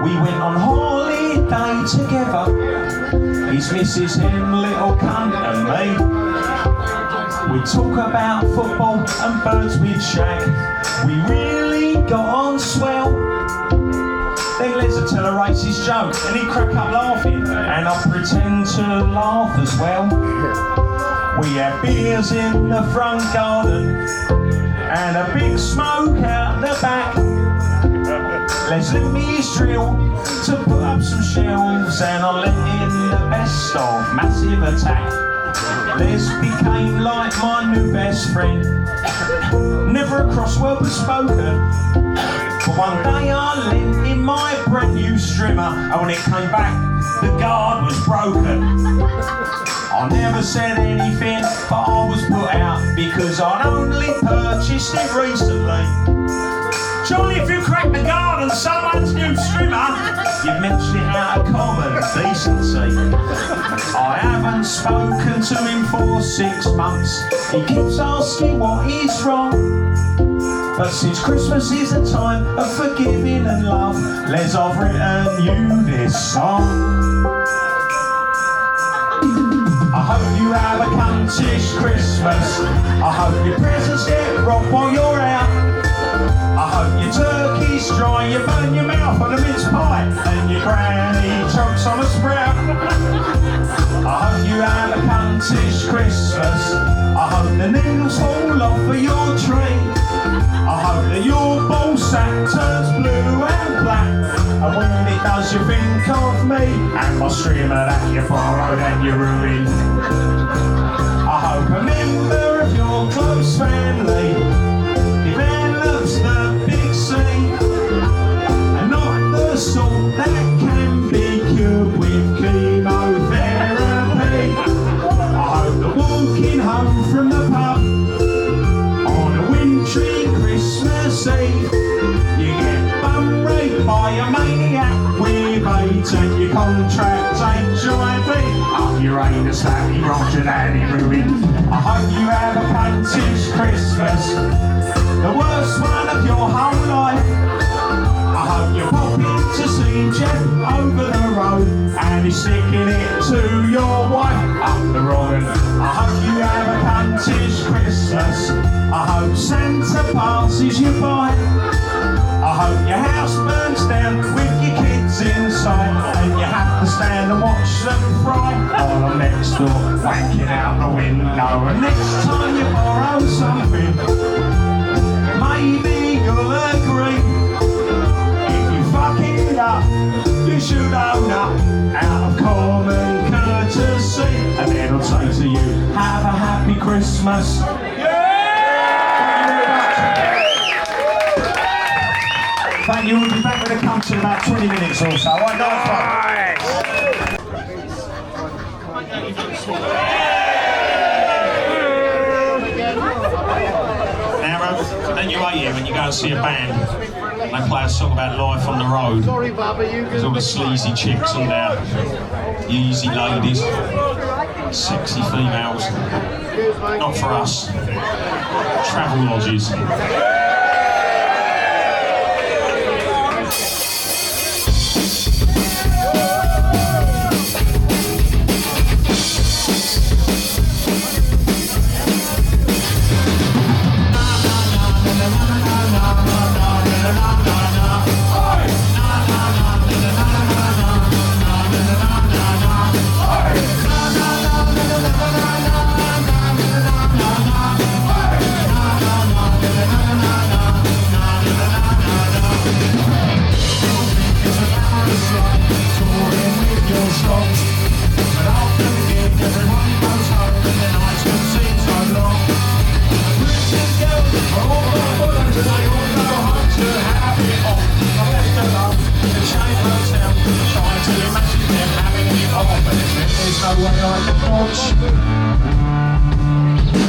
[SPEAKER 3] We went on holiday together, his missus, him, little cunt and me. We'd talk about football and birds we'd shag. We really got on swell. Then Les would tell a racist joke and he'd crack up laughing, and I'd pretend to laugh as well. We had beers in the front garden and a big smoke out the back. Les lent me his drill to put up some shelves, and I lent him the best of Massive Attack. Les became like my new best friend. Never a cross word was spoken, but one day I lent him my brand new strimmer, and when it came back, the guard was broken. I never said anything, but I was put out because I'd only purchased it recently. Surely if you crack the guard on someone's new strimmer, you've mentioned it out of common decency. I haven't spoken to him for 6 months. He keeps asking what is wrong. But since Christmas is a time of forgiving and love, Les, I've written you this song. I hope you have a cuntish Christmas. I hope your presents get robbed while you're out. I hope your turkey's dry, you burn your mouth on a mince pie, and your granny chokes on a sprout. I hope you have a cuntish Christmas. I hope the needles fall off of your tree. I hope that your ball sack turns blue and black, and when it does you think of me and my strimmer that you borrowed and you ruined. I hope a member of your close family develops the big C, and not the sort that can be cured with chemotherapy. I hope that walking home from the pub on a wintry Christmas Eve, you get bum raped by a maniac with AIDS and you contract HIV up your anus that he robbed and that he ruined. I hope you have a cuntish Christmas, the worst one of your whole life. I hope you pop in to see Jeff over the road and he's sticking it to your wife up the road. I hope you have a cuntish Christmas. I hope Santa passes you by. I hope your house burns down with your kids inside and you have to stand and watch them fry while I'm next door wanking out the window. And next time you borrow something, maybe you'll agree. If you fuck it up, you should own up out of common courtesy, and then I'll say to you, have a happy Christmas. Thank you. We'll be back with the Kunts in about 20 minutes or so. Right, nice one. Now, don't you hate it when you go and see a band and they play a song about life on the road? There's all the sleazy chicks and easy ladies, sexy females. Not for us. Travel lodges.
[SPEAKER 8] Everyone goes home and the nights can seem so long. Christian girls are all
[SPEAKER 3] way I can watch.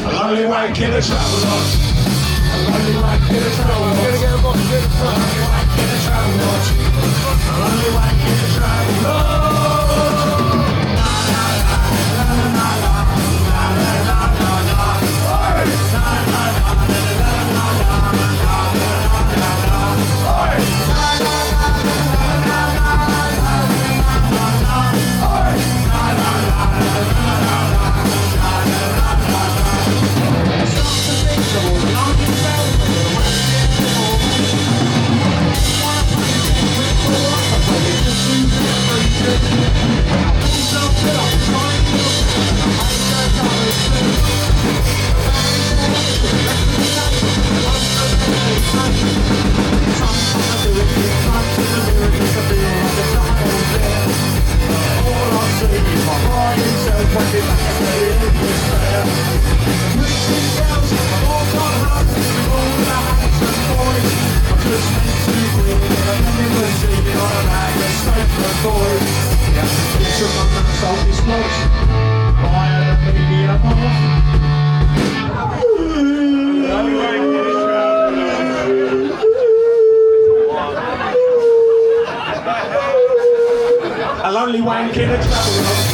[SPEAKER 3] A lonely wank in a travel lodge. A lonely wank in a travel lodge. A lonely wank in a travel lodge. A lonely wank in a travel lodge. A lonely wank in a travel lodge.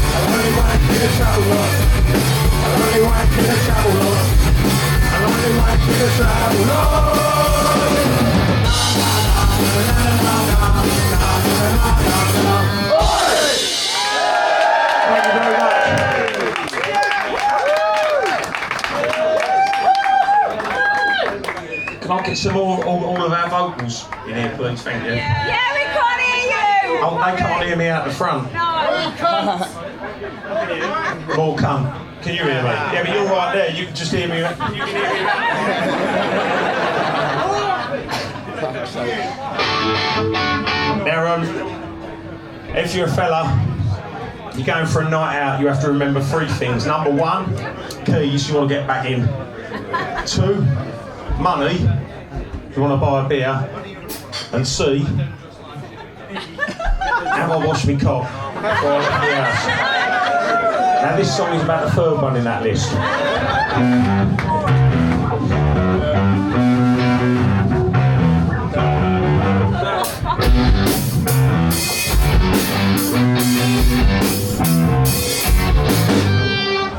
[SPEAKER 3] A lonely wank in a travel lodge. A lonely wank in a travel lodge. A lonely wank in a travel lodge. Thank you very much. Can I get some more, all of our vocals in here, please? Thank you.
[SPEAKER 8] Yeah, we can't hear you!
[SPEAKER 3] Oh, they can't hear me out the front.
[SPEAKER 8] No.
[SPEAKER 3] More come. Can you hear me? Yeah, but you're right there. You can just hear me. You can hear me. Now, if you're a fella, you're going for a night out, you have to remember 3 things. Number 1, keys, you want to get back in. 2, money, you want to buy a beer. And C, have I washed me cock before I left the house? Now this song is about the 3rd one in that list.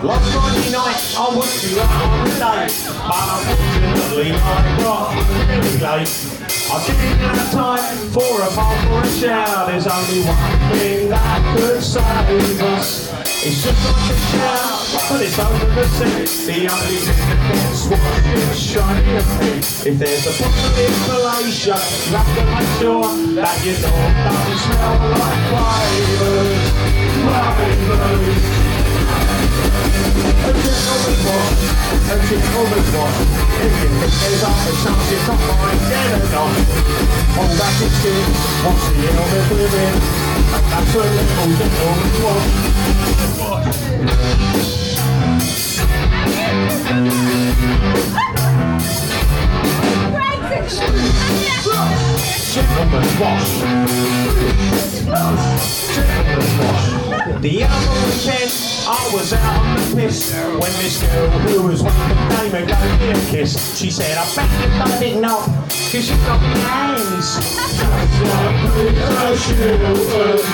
[SPEAKER 3] Last Friday night I was due out on the date, but unfortunately I got really late. I didn't have time for a bath or a shower. There's only one thing that could save us. It's just like a shower, but it's over the sea. The only thing that can wash is shiny and pink. If there's a bottle of inhalation, you have to make sure that your dog doesn't smell like flavors. A gentleman's wash, a gentleman's wash. If you think there's up a chance you can't find, get a dog. Hold back your skin, watch the illness within, and that's a little gentleman's wash. Gentleman's wash. Gentleman's wash. The other weekend, I was out on the piss when this girl who was one of the came and gave me a kiss. She said, I bet you've got a big knob, cause you've got big hands. Just like Peter Shilton.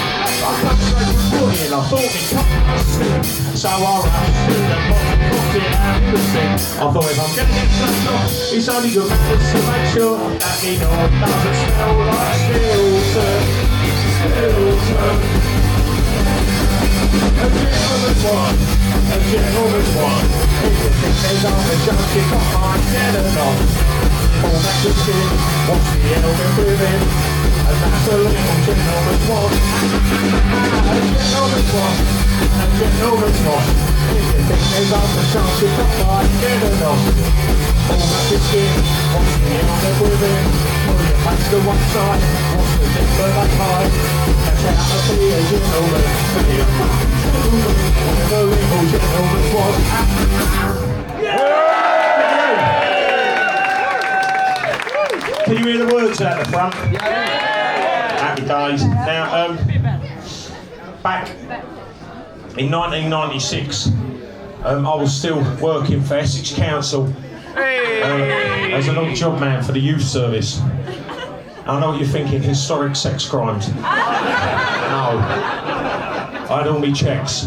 [SPEAKER 3] I got so good and I thought it cut my skin. So I rushed in the bottom, put it out the sink. I thought if I'm gonna get some knob, it's only good manners to make sure that the knob doesn't smell like Stilton. Stilton. A gentleman's one, a gentleman's one. If you think there's only just you can't find, get a knob. Pull back the skin, watch the element within, and that's a little gentleman's one. A gentleman's one, a gentleman's one. If you think there's only chance you can't find, get a knob. Pull back the skin, watch the element within, pull your face to one side, watch the dick where they hide. That's how to be a gentleman, be a fucking gentleman, whatever little gentleman's was. Can you hear the words out the front? Yeah. Happy days. Now, back in 1996, I was still working for Essex Council as an odd job man for the youth service. I know what you're thinking, historic sex crimes. No, I had all my checks.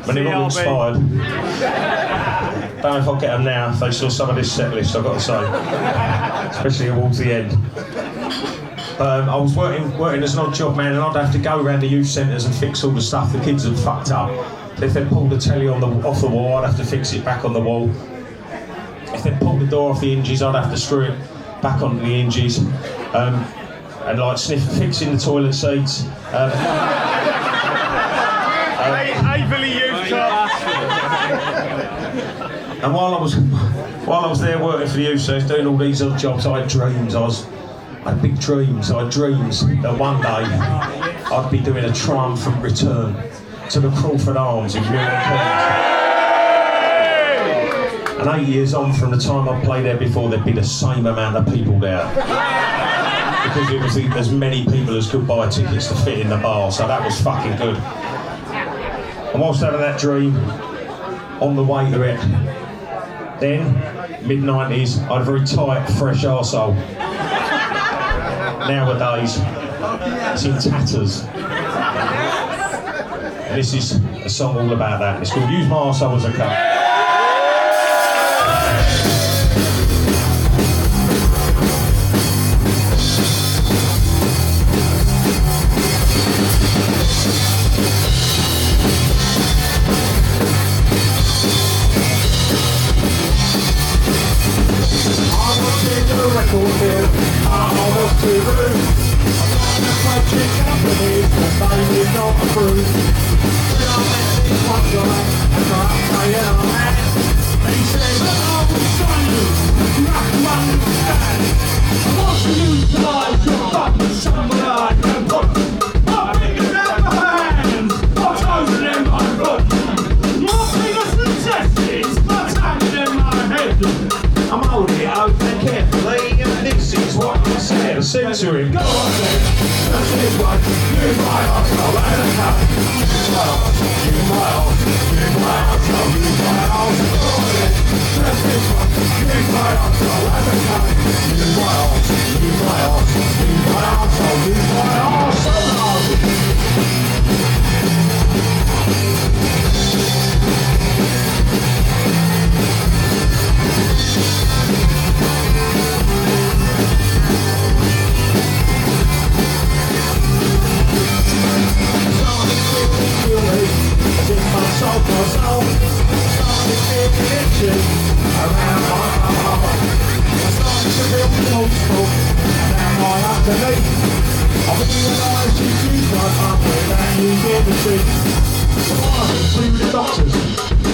[SPEAKER 3] When they got expired. Don't know if I'll get them now, if they saw some of this set list, I've got to say. Especially towards the end. But I was working as an odd job man, and I'd have to go around the youth centres and fix all the stuff the kids had fucked up. If they pulled the telly off the wall, I'd have to fix it back on the wall. If they pulled the door off the hinges, I'd have to screw it back onto the hinges. And like fixing the toilet seats.
[SPEAKER 4] Overly used up.
[SPEAKER 3] And while I was there working for the youth service, doing all these other jobs, I had dreams. I had big dreams. I had dreams that one day I'd be doing a triumphant return to the Crauford Arms in Milton Keynes. And 8 years on from the time I played there before, there'd be the same amount of people there. Because it was as many people as could buy tickets to fit in the bar, so that was fucking good. And whilst having that dream, on the way to it, then, mid-90s, I had a very tight, fresh arsehole. Nowadays, it's in tatters. And this is a song all about that. It's called Use My Arsehole as a Cup. Sing to him. Go on then, this is what you my arsehole and a cup. You my arsehole, you my arsehole, you my arsehole. Go on then, this is what you my arsehole and a cup. You my arsehole, you my arsehole, you my arsehole, you my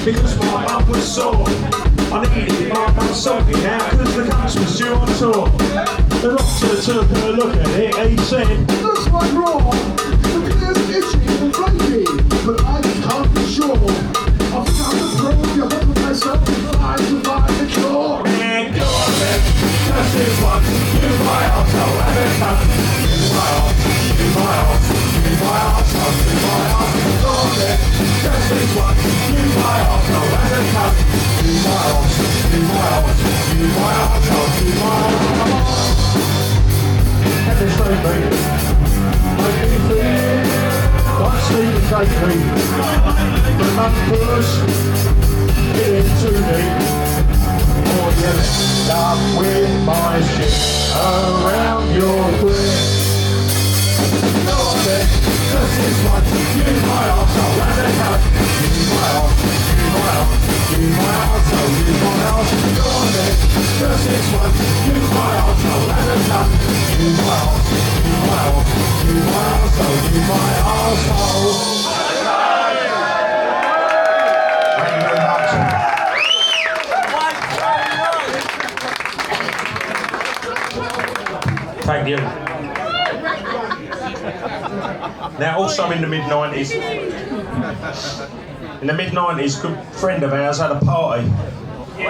[SPEAKER 3] because my mum was sore. I needed my mum soaking out because the Kunts was due on tour. The doctor took a look at it, he said,
[SPEAKER 9] "Looks quite raw, the beer's itchy and flaky, but I can't be sure. I've found the proof, you hope myself and try to find the cure."
[SPEAKER 3] And go on then, this is what you my arsehole and a cup. You my arsehole, you my arsehole, you my arsehole, you my arsehole. Go on then, this is what you my arsehole and a cup. You my arsehole, you my arsehole, you my arsehole, you my arsehole. At this time, mate, I'm easy, like Steve and Shaky, but not push, get into me, or you end up with my shit around your wrist. Go on then, this is what you my arsehole and a cup. You my arsehole, you my arsehole, you my arsehole, you my arsehole. Go on then, this is what you my arsehole and a cup. You my arsehole, you my arsehole, you my arsehole, you my arsehole. Thank you very much. Thank you. Now, also in the mid-90s, a good friend of ours had a party. It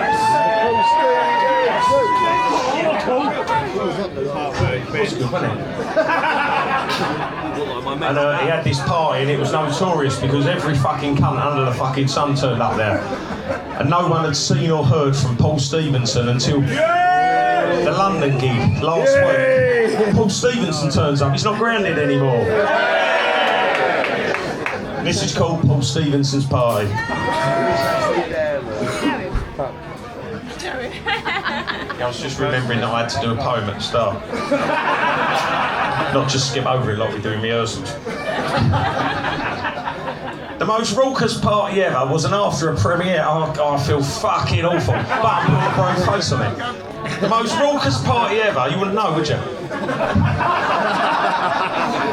[SPEAKER 3] was good, wasn't it? And he had this party and it was notorious because every fucking cunt under the fucking sun turned up there. And no one had seen or heard from Paul Stevenson until the London gig last week. Paul Stevenson turns up, he's not grounded anymore. This is called Paul Stevenson's party. I was just remembering that I had to do a poem at the start. Not just skip over it like we do in rehearsals. The most raucous party ever was an after a premiere. Oh, I feel fucking awful. But I'm putting a brave face on it. The most raucous party ever, you wouldn't know, would you?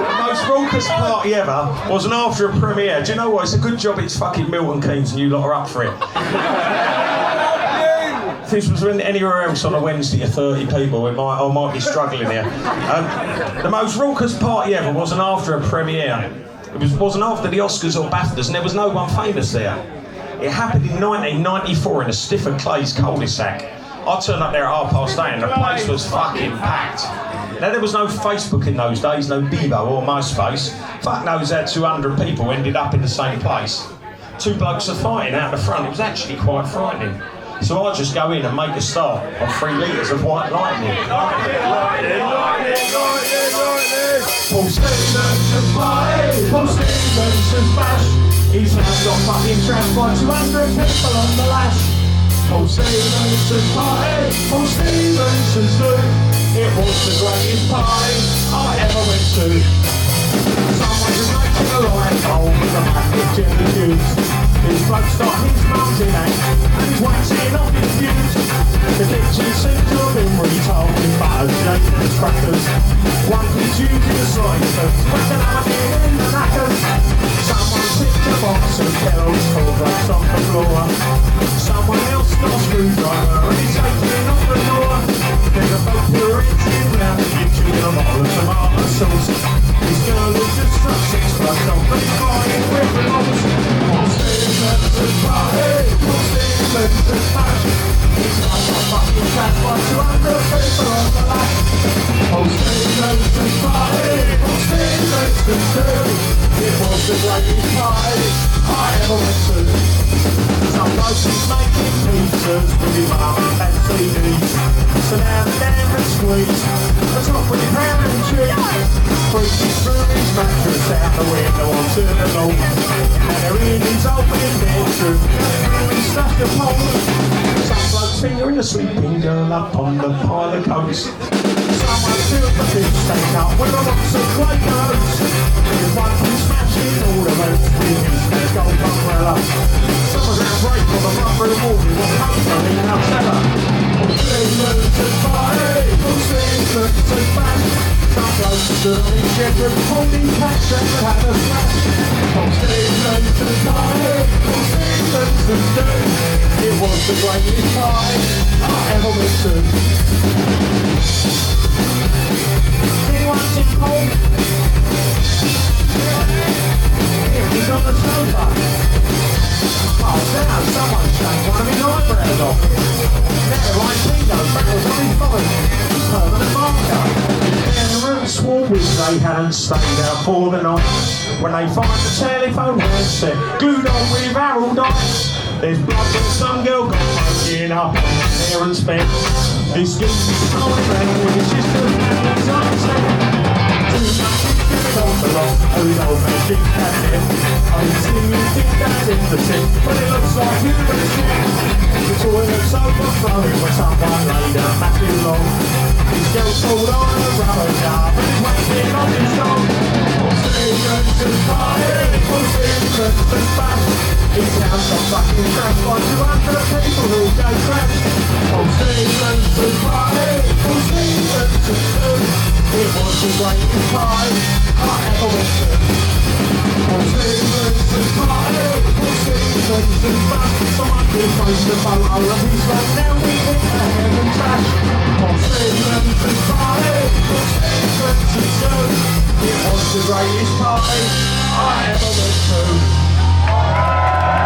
[SPEAKER 3] The most raucous party ever was an after a premiere. Do you know what? It's a good job it's fucking Milton Keynes and you lot are up for it. If this was anywhere else on a Wednesday of 30 people, I might be struggling here. The most raucous party ever wasn't after a premiere. It wasn't after the Oscars or BAFTAs, and there was no one famous there. It happened in 1994 in a Stifford Clays cul-de-sac. I turned up there at 8:30 and the place was fucking packed. Now there was no Facebook in those days, no Bebo or MySpace. Fuck knows how 200 people ended up in the same place. Two blokes are fighting out the front. It was actually quite frightening. So I just go in and make a start on 3 litres of white lightning.
[SPEAKER 9] Paul Stevenson's party, Paul Stevenson's bash. He's now got fucking trapped by 200 people on the lash. Paul Stevenson's party, Paul Stevenson's do. It was the greatest party I ever went to. Someone just making a light bulb with a massive jelly juice. His bloke's got his mums in act and he's waxing off his fuse. The kitchen seems to have been retold with butter, shake and crackers. One kid's using a slice of sweating up in the knackers. Someone picked a box of Kellogg's cornflakes off the floor. Someone else got a screwdriver and he's taking off the door. There's a boat reaching round the kitchen with a bottle of tomato sauce. This girl has just struck 6 blocks off the frying with the logs. Paul Stevenson's party, Paul Stevenson's bash. It's like a fucking trash by 200 people on the lash. Paul Stevenson's party, Paul Stevenson's do. It was the greatest party I ever went to. Some bloke is making pizzas with his mum and CDs. So now the damn and squeeze a top with his ham and cheese. Freaking through his mattress out the window onto the lawn. And they're in his open bedroom. He's stuck a pole. Some bloke's fingering a sleeping girl up on the pile of coats. Someone filled the fish tank up with a box of Quaker Oats. There's one who's smashing all the votes with his gold umbrella. Someone's out break on the front room wall with a poster in our cellar. Paul Stevenson's party, Paul Stevenson's bash. Some blokes stood on his shed with holding cats and had a smash. Paul Stevenson's party, Paul Stevenson's do. It was the greatest party I ever went to. Anyone seen Paul? Here, he's on the sofa. Oh, now someone shaved one of his eyebrows off. There, right pedo, freckles on his body. Permanent marker. And the room swarmed with they hadn't stayed out for the night. When they find the telephone headset glued on with Harold Ice. There's blood from some girl got broken up on there and spent. This geese is going around with his sister and his eyes set. Too much shit on the rock, who's old man shit cabinet. I can see you think that's innocent, but it looks like you and shit. The toilet's overflowing when someone laid a massive log. This girl's pulled on a rubber jar, but he's waiting on his dog. Paul Stevenson's party, Paul Stevenson's bash. He's now got fucking trash by 200 people who go trash. Paul Stevenson's party, Paul Stevenson's do. It was the greatest party I ever went to. Paul Stevenson's party, Paul Stevenson's bash. Someone could post a photo of his love, now we think they're heaven trash. Paul Stevenson's party, Paul Stevenson's do. It was the greatest party I ever went to.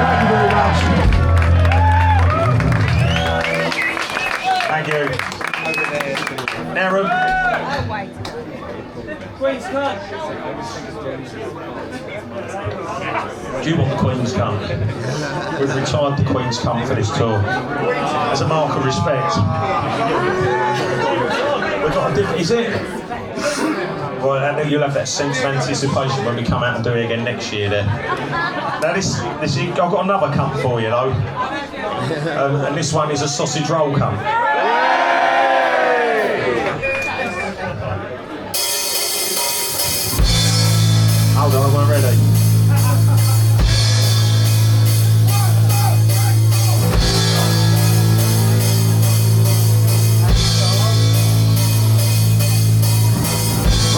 [SPEAKER 9] Thank you very much. Thank you. Darren.
[SPEAKER 4] Queen's Cunt.
[SPEAKER 3] Do you want the Queen's Cunt? We've retired the Queen's Cunt for this tour. As a mark of respect. We've got a different... Is it? Well, I know you'll have that sense of anticipation when we come out and do it again next year there. Now this I've got another cunt for you though. And this one is a sausage roll cunt. Hold on, I'm ready.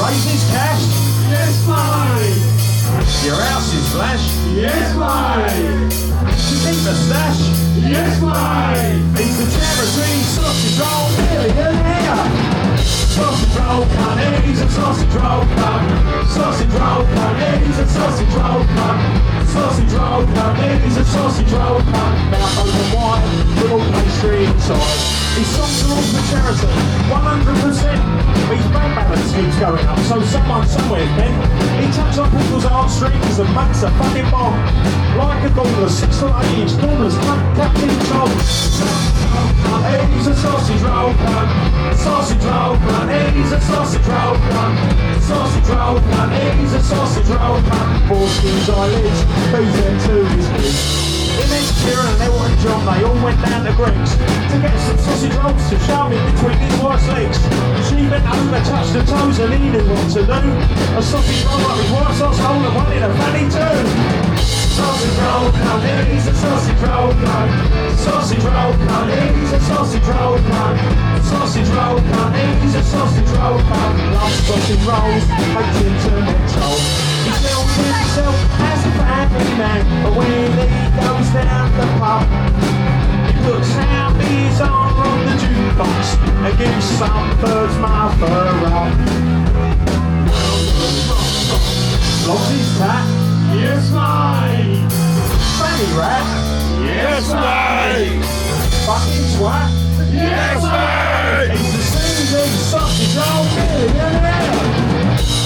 [SPEAKER 3] Raises cash?
[SPEAKER 9] Yes, mate.
[SPEAKER 3] Your house is flash?
[SPEAKER 9] Yes, mate.
[SPEAKER 3] To keep the stash?
[SPEAKER 9] Yes, mate.
[SPEAKER 3] He's the charity sausage roll
[SPEAKER 9] Millionaire. Sausage roll cunt, he's a sausage roll cunt. Sausage roll cunt, he's a sausage roll cunt. Sausage roll cunt, he's a sausage roll cunt. Mouth open wide, with all pastry inside. His songs are all for charity, 100%. His bank balance keeps going up, so someone somewhere's bent. He taps on people's heartstrings and makes a fucking bomb. Like a gauntlet, 6 foot 8 inch gauntlet, Captain Tom. He's a sausage roll cunt. Sausage roll cunt, he's a sausage roll cunt. Sausage roll cunt, he's a sausage roll cunt. Foreskins eyelids, who's there to his kids? Image, Kieran and Elton and John, they all went down to Greg's to get some sausage rolls to shove in between his wife's legs. She bent over, touched her toes and he knew what to do. A sausage roll up his wife's asshole and one in a fanny too. Sausage roll cunt, he's a sausage roll cunt. Sausage roll cunt, he's a sausage roll cunt. Sausage roll cunt, he's a sausage roll cunt. Loves sausage rolls, makes internet trolls. He sells himself as a family man, but when he goes down the pub, he puts Happy's on the jukebox and gives some birds my fur up. Loves his tat. Yes, mate.
[SPEAKER 3] Fanny rat.
[SPEAKER 9] Yes, mate.
[SPEAKER 3] Fucking swat.
[SPEAKER 9] Yes, mate.
[SPEAKER 3] He's the soothing sausage roll millionaire.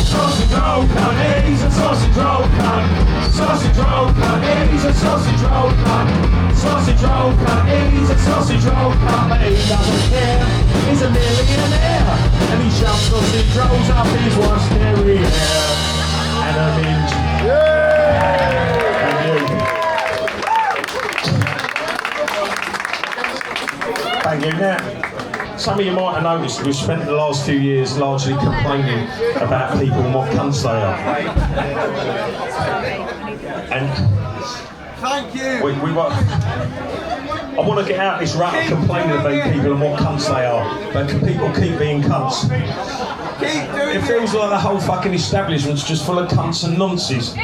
[SPEAKER 3] Sausage roll cunt, he's a sausage roll cunt. Sausage roll cunt, he's a sausage roll cunt. Sausage roll cunt, he's a sausage roll cunt. But he doesn't care, he's a millionaire. And he shoves sausage rolls up his wife's derriere. And a minge. Thank you. Now, some of you might have noticed we've spent the last few years largely complaining about people and what cunts they are. And
[SPEAKER 4] Thank you.
[SPEAKER 3] I want to get out this rut of complaining about people and what cunts they are, but can people keep being cunts? It feels like the whole fucking establishment's just full of cunts and nonces.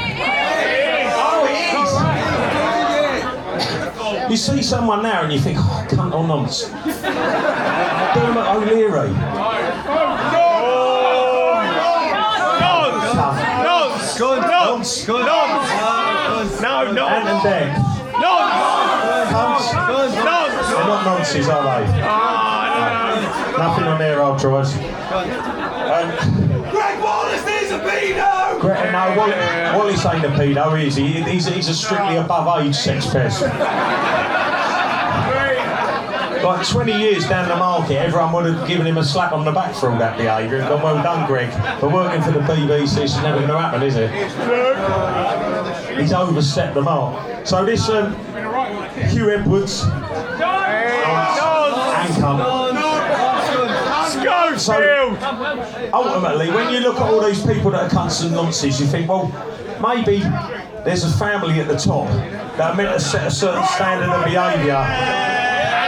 [SPEAKER 3] You see someone now and you think, oh, cunt or nonce. Dermot O'Leary. Nonce. No. Ant and Deg. Cunts. They're not nonces, are they? Nothing on their old drives.
[SPEAKER 4] Greg Wallace is a pedo!
[SPEAKER 3] No, Wallace ain't a pedo, is he? He's a strictly above age sex pest. Like 20 years down the market, everyone would have given him a slap on the back for all that behaviour and gone, well done, Greg. But working for the BBC, it's never going to happen, is it? He's overstepped the mark. So this Hugh Edwards and cunt. So ultimately, when you look at all these people that are cunts and nonces, you think, well, maybe there's a family at the top that are meant to set a certain standard of behaviour.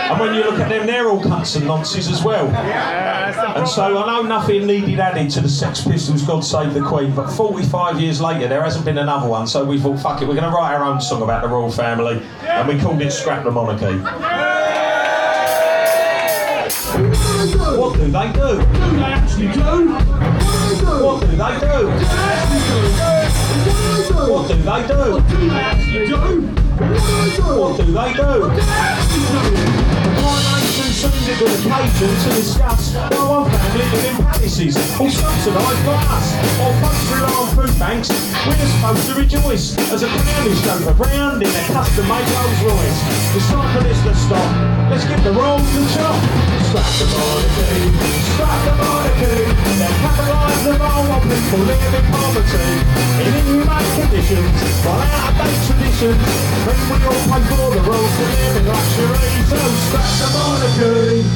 [SPEAKER 3] And when you look at them, they're all cunts and nonces as well. And so I know nothing needed added to the Sex Pistols' God Save the Queen, but 45 years later, there hasn't been another one, so we thought, fuck it, we're going to write our own song about the royal family, and we called it Scrap the Monarchy. What do they do?
[SPEAKER 9] What do they actually do?
[SPEAKER 3] What do they do? What do they do?
[SPEAKER 9] What do they actually do?
[SPEAKER 3] What do they do?
[SPEAKER 9] The coronation soon good occasion to discuss why one family live in palaces, all subsidised by us, or folks rely on food banks. We're supposed to rejoice as a crown is drove around in a custom-made Rolls Royce. It's time for this to stop. Let's give the rolls a chop. Scrap the monarchy, scrap the monarchy. They're capitalised of all while people live in poverty, in inhumane conditions, while out-of-date traditions. When we all pay for the rules to live in luxury, so scrap the monarchy.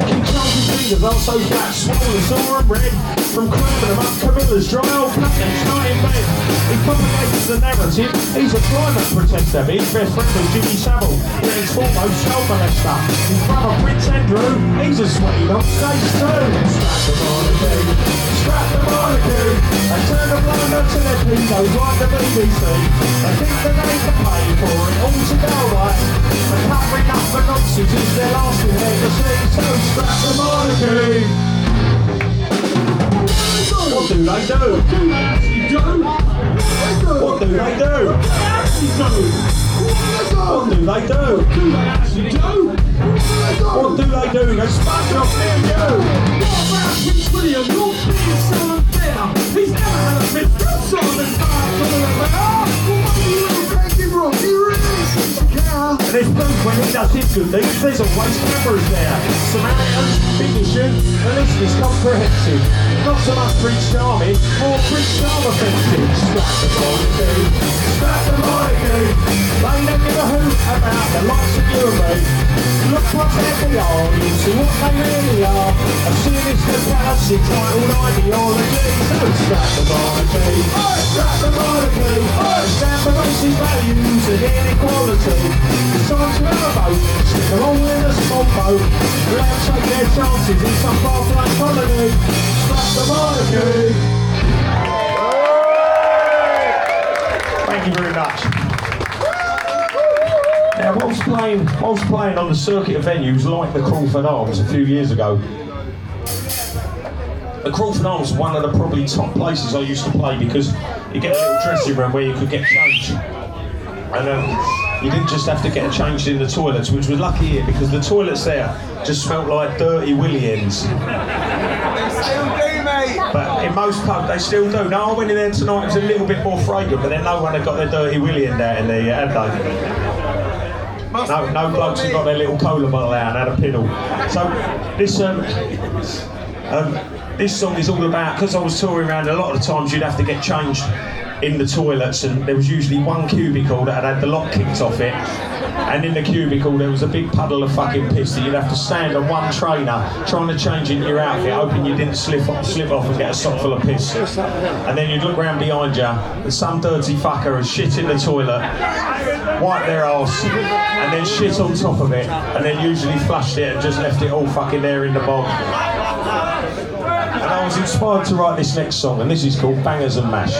[SPEAKER 9] King Charles' fingers are so flat, swollen, sore and red, from cramming them up Camilla's dry old platinums not in bed. He propagates the narrative, he's a climate protester, but his best friend was Jimmy Savile, Britain's foremost child molester. His brother Prince Andrew, he's a sweaty on stage too. Scrap the monarchy, scrap the monarchy. They turn a blind eye to their pedos like the BBC. They think that they can pay for it all to go right. But covering up for nonsense is their lasting legacy, so scrap the monarchy. What do they do? What do they do? What do they do? What do they do? They smash off me and you. Prince William, you're being so unfair. He's never had a fifth grandson and and there's proof when he does his good things, there's always cameras there. Samaritans, ignition, the list is comprehensive. Not so much Prince Charming, more Prince Charm offensive. Scrap the monarchy, scrap the monarchy. They don't give a hoot about the likes of you and me. Look what's happening on, you see what they really are. A sinister galaxy titled ideology. So scrap the monarchy, scrap the monarchy. Stand for basic values and inequality. It's time to have a vote, stick along in a small boat. Let them take their chances in some far-flung colony. Scrap the monarchy. Thank you very much. Now, I was playing on the circuit of venues like the Crauford Arms a few years ago. The Crauford Arms was one of the probably top places I used to play because you get a little dressing room where you could get changed. And you didn't just have to get changed in the toilets, which was lucky here because the toilets there just smelt like dirty willy ends.
[SPEAKER 5] They still do, mate.
[SPEAKER 9] But in most pubs, they still do. Now, I went in there tonight, it was a little bit more fragrant, but then no one had got their dirty willy end out in there yet, had they? No blokes have got their little cola bottle out and had a piddle. So this song is all about, because I was touring around, a lot of the times you'd have to get changed in the toilets, and there was usually one cubicle that had the lock kicked off it, and in the cubicle there was a big puddle of fucking piss that you'd have to stand on one trainer trying to change into your outfit, hoping you didn't slip off and get a sock full of piss. And then you'd look round behind you and some dirty fucker has shit in the toilet, wiped their arse, and then shit on top of it, and then usually flushed it and just left it all fucking there in the bog. And I was inspired to write this next song, and this is called Bangers and Mash.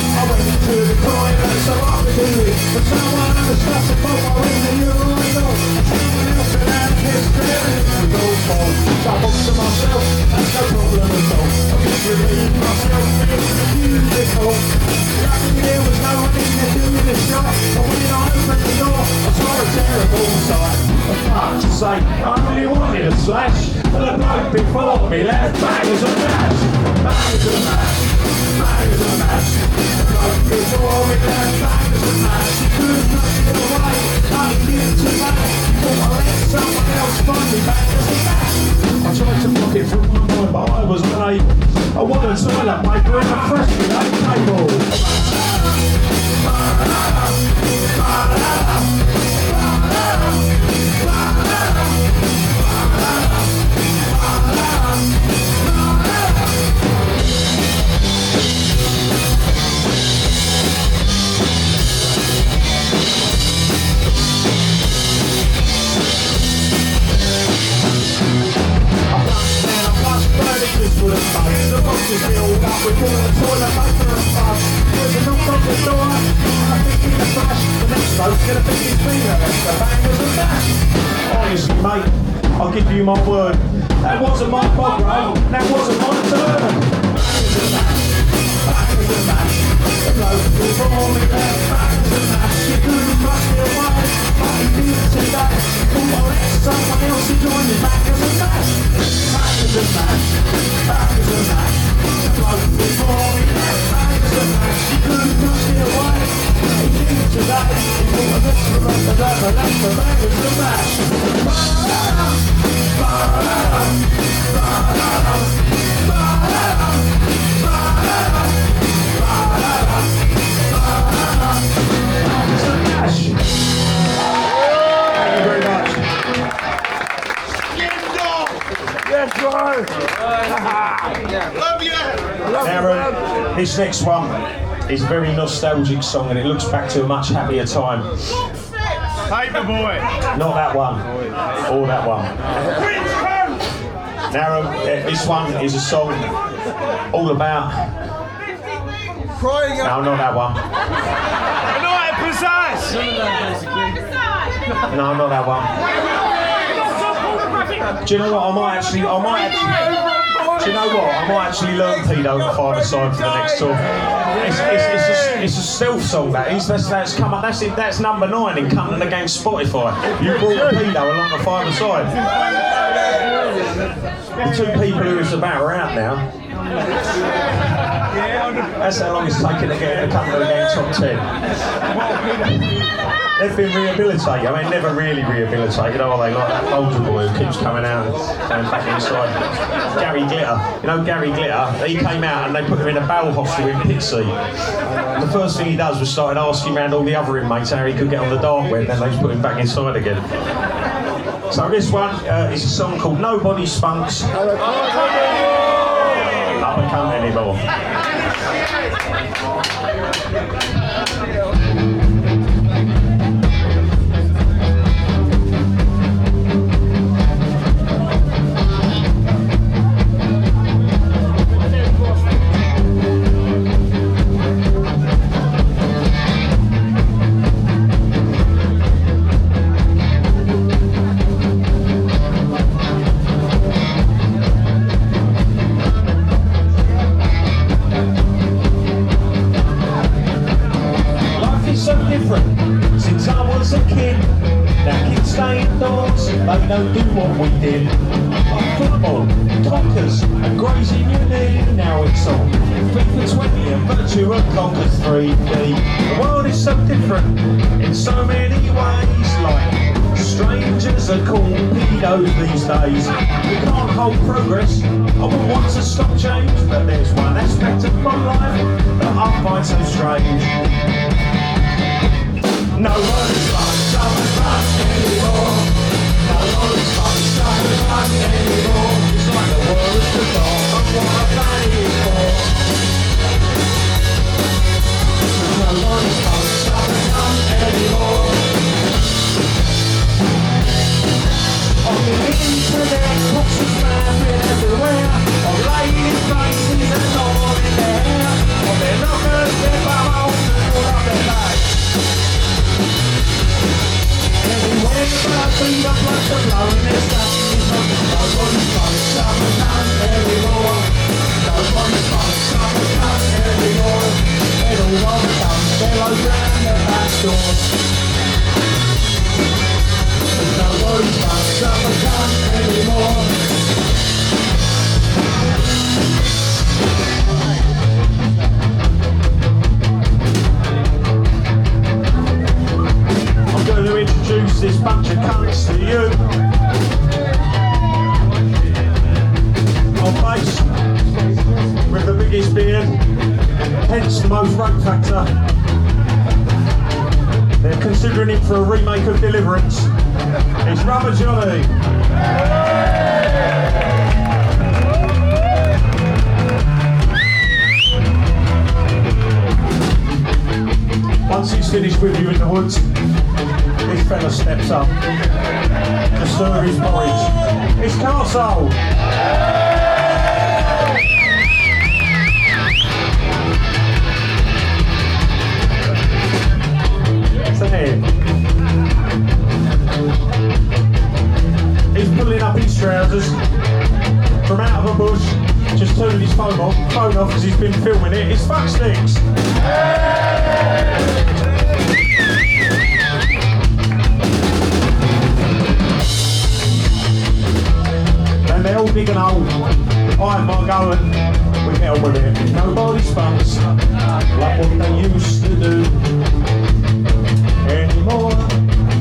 [SPEAKER 9] I went into the toilet so I could do it, but someone was just a photo in the urinal. Someone else had had a piss clearing it was all fault. So I thought to myself, that's no problem at all. I just relieved myself in the cubicle. There was no one in there doing the shot, but when I opened the door, I saw a terrible sight. But fuck's sake, I really wanted a slash, but the bloke before me left bangers and mash. Bangers and mash, bangers and mash. The bloke before me left bangers and mash. He couldn't push it away, I didn't get to that. Thought I let someone else find me bangers and mash. I tried to block it from my mind, but I was unable. I wanted a toilet paper and a freshly laid table. The box is filled up with all the toilet paper and fun. There's a knock on the door, I think in a flash. The next bloke's gonna think it's me, that's the bangers and mash. mate, I'll give you my word. That wasn't my fault, bro. That wasn't my turn. Back as a match. The bloke before me left back as a match. You couldn't rush me away, but he did today. Come on, let someone else to join me. Back as a match. Back as a match. Back as a match. The bloke before me left back as a match. You couldn't rush me away. He did today. He put a mix for us to left and left the back as a match. Now, this next one is a very nostalgic song and it looks back to a much happier time.
[SPEAKER 4] Paperboy.
[SPEAKER 9] Not that one, or that one. Now, this one is a song all about...
[SPEAKER 5] Crying
[SPEAKER 9] No, not that one.
[SPEAKER 4] Night of Pizzazz.
[SPEAKER 9] No, not that one. Do you know what? I might actually. Do you know what? I might actually learn Pedo and find a side for the next tour. It's a stealth song. That is. That's come up. That's it. That's number 9 in Kunt And The Gang Spotify. You brought Pedo along to find a side. The 2 people who it's about are out now. That's how long it's taken to get in the Kunt And The Gang top 10. They've been rehabilitated. I mean, never really rehabilitated, are they? Like that older boy who keeps coming out and going back inside. Gary Glitter. You know Gary Glitter? He came out and they put him in a bail hostel in Pitsea. And the first thing he does was started asking around all the other inmates how he could get on the dark web, then they just put him back inside again. So this one is a song called Nobody Spunks. Not a cunt anymore. Since I was a kid, now kids stay indoors, they don't do what we did. Like football, conkers, and grazing your knee. Now it's on FIFA 20 and Virtua Conkers 3D. The world is so different in so many ways. Like strangers are called pedos these days. We can't hold progress. I wouldn't want to stop change, but there's one aspect of my life that I find so strange. No one's fucked up and fucked anymore. No one's fucked up and fucked anymore. It's like the world is forgot of what I planned it for. No one's fucked up and fucked anymore. On the internet, boxes snapping everywhere. On ladies' faces and all in their hair. On their knockers, their bumholes, and all up their bags. Anyway, but I think I've got the loneliness that is not nobody's fucked up and not anymore. Nobody's fucked up and not anymore. They don't want to come, they're like round their back doors. Nobody's fucked up and not anymore. I'm going to introduce this bunch of cunts to you. On bass, with the biggest beard, hence the most rope factor. They're considering him for a remake of Deliverance. It's Rubber Johnny. Once he's finished with you in the woods, this fella steps up to stir his porridge. It's Castle! Say it. trousers from out of a bush. Just turned his phone off because he's been filming it. It's Fuck Sticks. And they're all digging a hole. I might go and we get on with it. Nobody spunks like what they used to do anymore.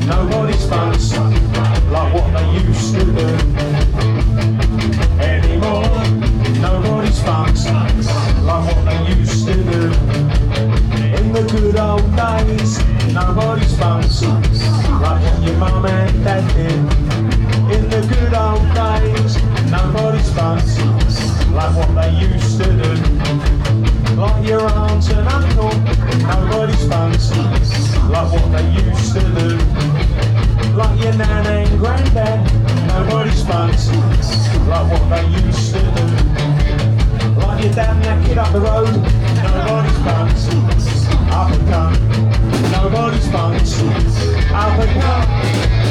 [SPEAKER 9] Nobody spunks like what they used to do anymore. Nobody spunks like what they used to do in the good old days. Nobody spunks like what your mum and dad did in the good old days. Nobody spunks like what they used to do, like your aunt and uncle. Nobody spunks like what they used to do, like your nan and granddad. Nobody spunks like what they used to do, like your dad and that kid up the road. Nobody spunks up and come. Nobody spunks up and come.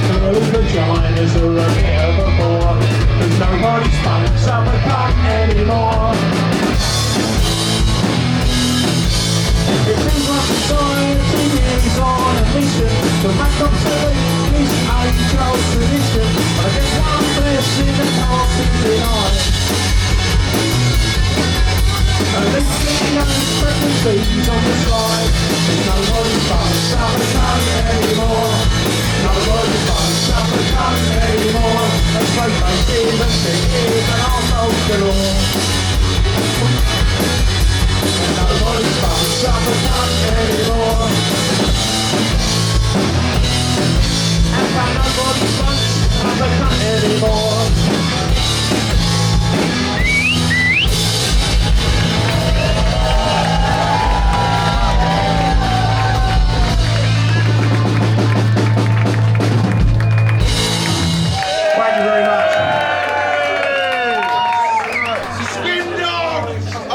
[SPEAKER 9] The vaginas are a bit of a bore, 'cause nobody spunks up and come anymore. It seems like society is on a mission to make obsolete this age-old tradition. But I guess one blessing that can't be denied. And this thing goes pregnancies on the slide. Nobody spunks up and come anymore. Nobody spunks up and come anymore. Let's play faces and singing and our souls galore. Nobody spunks up and come anymore. And nobody spunks up and come anymore.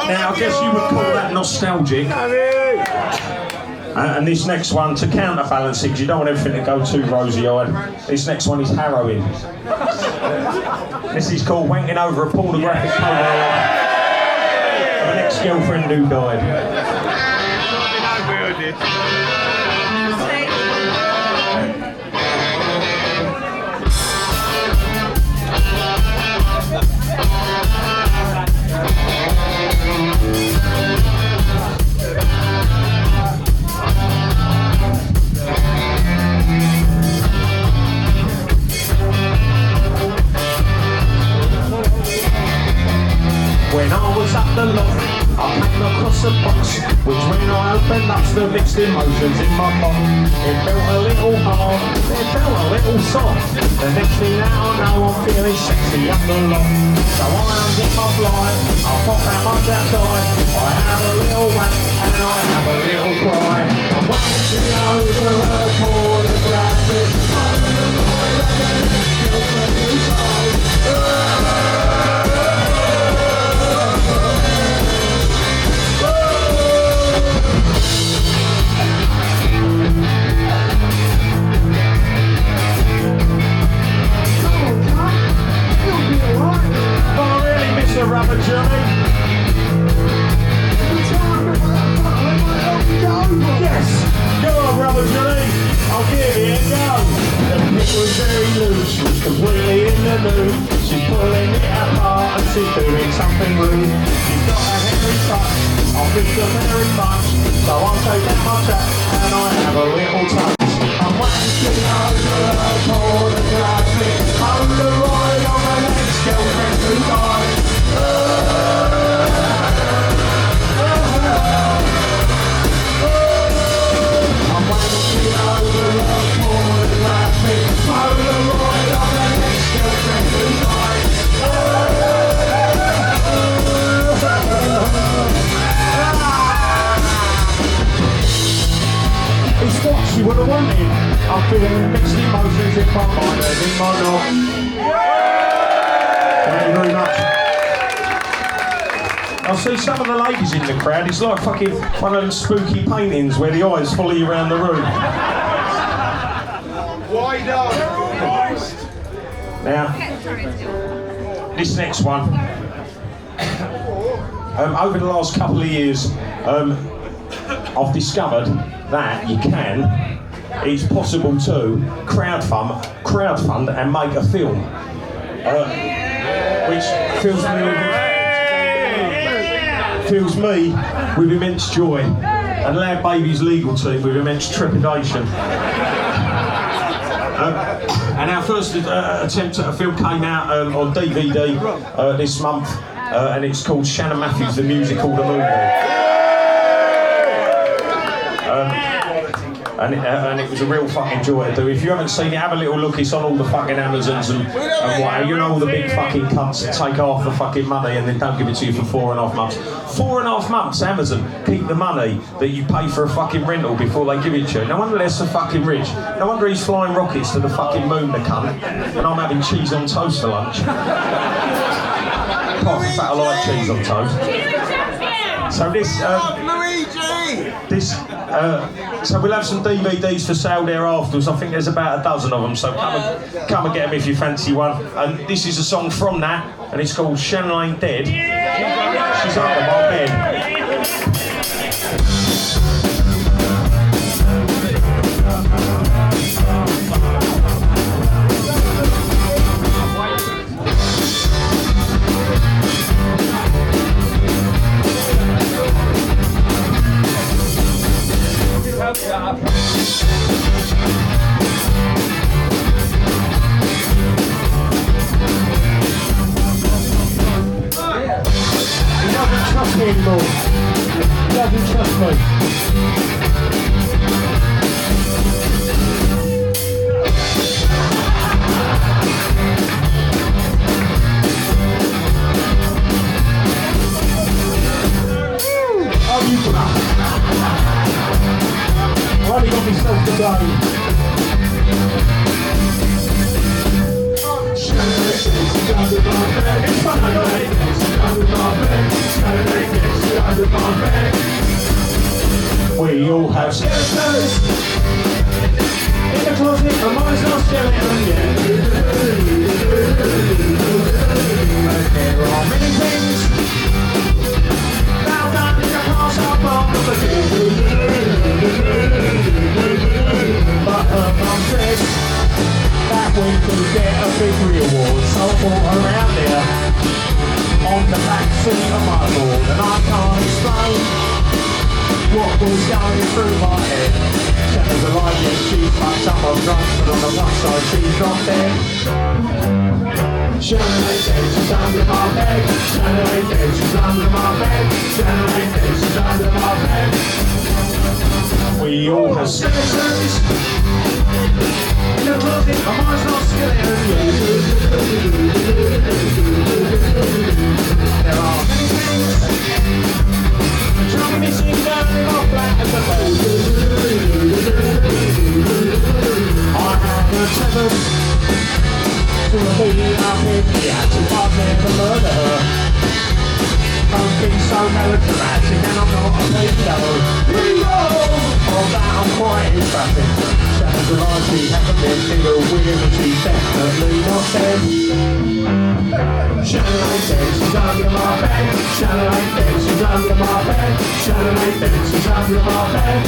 [SPEAKER 9] Now, I guess you would call that nostalgic. And this next one, to counterbalance it, because you don't want everything to go too rosy-eyed, this next one is harrowing. This is called Wanking Over a Pornographic Polaroid of an ex-girlfriend who died. When I was up the loft, I came across a box, which when I opened up the mixed emotions in my body. It felt a little hard, it felt a little soft. The next thing now I know I'm feeling sexy up the loft. So I unzip my blind, I pop that much outside. I have a little wank and I have a little cry. I'm wanking over her pornographic a rubber journey. Yes, go on rubber journey. I'll give it a go. The pit was very loose, she was completely in the mood. She's pulling it apart and she's doing something rude. She's got a Henry touch, I'll miss her very much. So I'll take that much out and I have a little touch. I'm wanking over her pornographic Polaroid on my ex-girlfriend who died. I'm wanking over her pornographic Polaroid on my ex-girlfriend who died. It's what she would have wanted. I'm feeling mixed emotions in my mind and in my dog. Thank you very much. I see some of the ladies in the crowd. It's like fucking one of them spooky paintings where the eyes follow you around the room.
[SPEAKER 5] Wide up.
[SPEAKER 3] Now, this next one, over the last couple of years, I've discovered that it's possible to crowdfund and make a film, which fills me with immense joy, and Lad Baby's legal team with immense trepidation. And our first attempt at a film came out on DVD this month, and it's called Shannon Matthews the Musical, the movie. And it was a real fucking joy to do. If you haven't seen it, have a little look. It's on all the fucking Amazons and what, you know, all the big fucking cunts that take half the fucking money and then don't give it to you for 4.5 months. 4.5 months, Amazon keep the money that you pay for a fucking rental before they give it to you. No wonder they're so fucking rich. No wonder he's flying rockets to the fucking moon, the cunt, and I'm having cheese on toast for lunch. Apart from the fact I like cheese on toast. So so we'll have some DVDs for sale there afterwards. I think there's about a dozen of them, so come and get them if you fancy one. And this is a song from that, and it's called Shannon Ain't Dead. She's under my bed.
[SPEAKER 9] Anymore. He doesn't trust me. Oh, you crap. I've only got myself to blame. It's fun, I know it. We all have skeletons in the closet, but mine's not skeleton yet. There are many things now done in the past are part of the but her mum said that we could get a big reward, so I brought her around here on the back seat of my board, and I can't explain what was going through my head. Shannon's alive, yes, she's fucked up, I'm drunk, but on the one side she's not dead. Shannon ain't dead, she's under my bed. Shannon ain't dead, she's under my bed. Shannon ain't dead, she's under my bed. We all have skeletons in the closet, but mine's not skeleton. There are many things trying me sing down in my flat as a boat. I had a tether to be up in the attic, I've never murdered her. Don't be so melodramatic, and I'm not a pedo. Of that I'm quite emphatic. Shannon's alive, she hasn't been nigger weird, and she's definitely not dead. Shannon ain't dead, she's under my bed. Shannon ain't dead, she's under my bed. Shannon ain't dead, she's under my bed.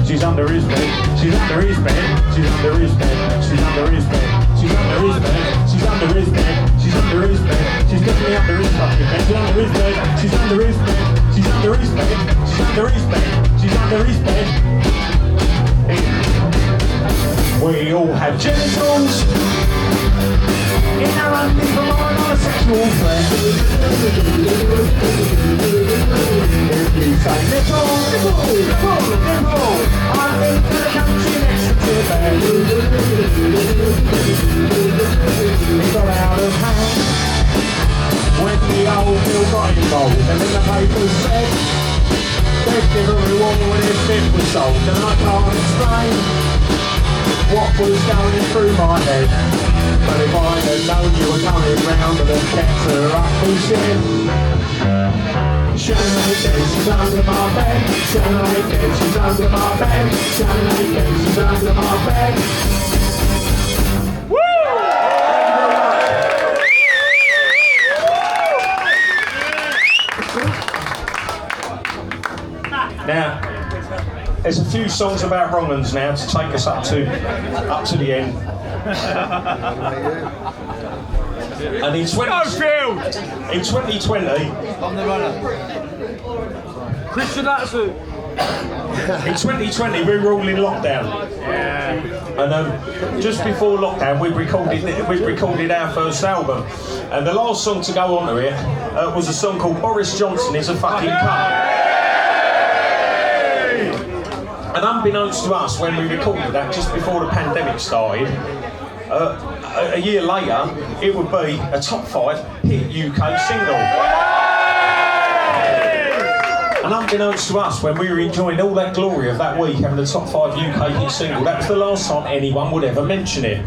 [SPEAKER 9] She's under his bed, she's under his bed, she's under his bed, she's under his bed, she's under his bed, she's under his bed, she's under his bed, she's definitely under his fucking bed, she's under his bed, she's under his bed, she's under his bed, she's under his bed, she's under his bed. We all have genitals in our undefined on a sexual threat. If you say nipple, nipple, nipple, nipple, I'm into the country next to bed. It got out of hand when the old Bill got involved, and then the papers said they'd give a reward if it was sold, and I can't explain was going through my head. But if I had known you were coming round, I'd have kept her up bullshit. Shouldn't make it, she's under my bed. Shouldn't make it, she's under my bed. Shouldn't make it, she's under my bed. Woo! Now, there's a few songs about wrong-uns now to take us up to the end. And in 2020,
[SPEAKER 4] I'm the runner. Christian Atsu.
[SPEAKER 9] in 2020 we were all in lockdown.
[SPEAKER 4] Yeah.
[SPEAKER 9] And just before lockdown we recorded our first album. And the last song to go on to it was a song called Boris Johnson Is a Fucking Cunt. And unbeknownst to us, when we recorded that just before the pandemic started, a year later, it would be a top 5 hit UK single. And unbeknownst to us, when we were enjoying all that glory of that week having the top 5 UK hit single, that was the last time anyone would ever mention it.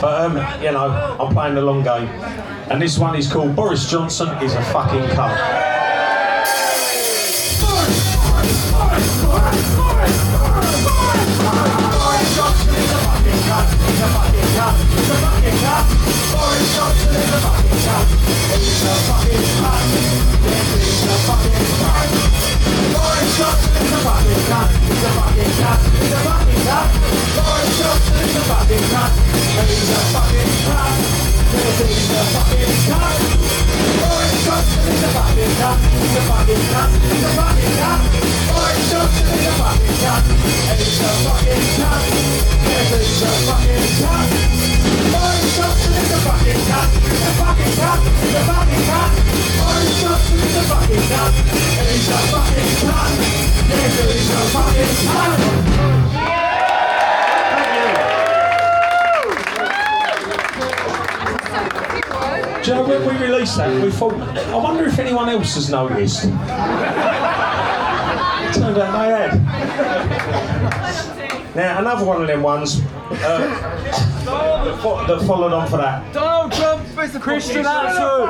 [SPEAKER 9] But, you know, I'm playing the long game. And this one is called Boris Johnson Is a Fucking Cunt. Do you know, when we released that, we thought, I wonder if anyone else has noticed. Turned out they had. Now, another one of them ones that followed on for that.
[SPEAKER 4] Donald Trump is the Christian Atsu.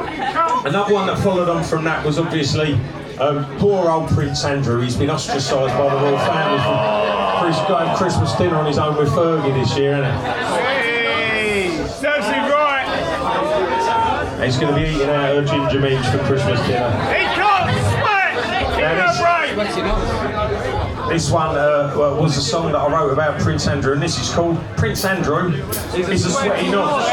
[SPEAKER 9] Another one that followed on from that was obviously poor old Prince Andrew. He's been ostracised by the royal family for his going Christmas dinner on his own with Fergie this year, isn't it?
[SPEAKER 4] Hey, serves him right.
[SPEAKER 9] He's going to be eating out her ginger minge for Christmas dinner.
[SPEAKER 4] He can't sweat. Give him a break.
[SPEAKER 9] This one was a song that I wrote about Prince Andrew, and this is called Prince Andrew Is a Sweaty Nonce.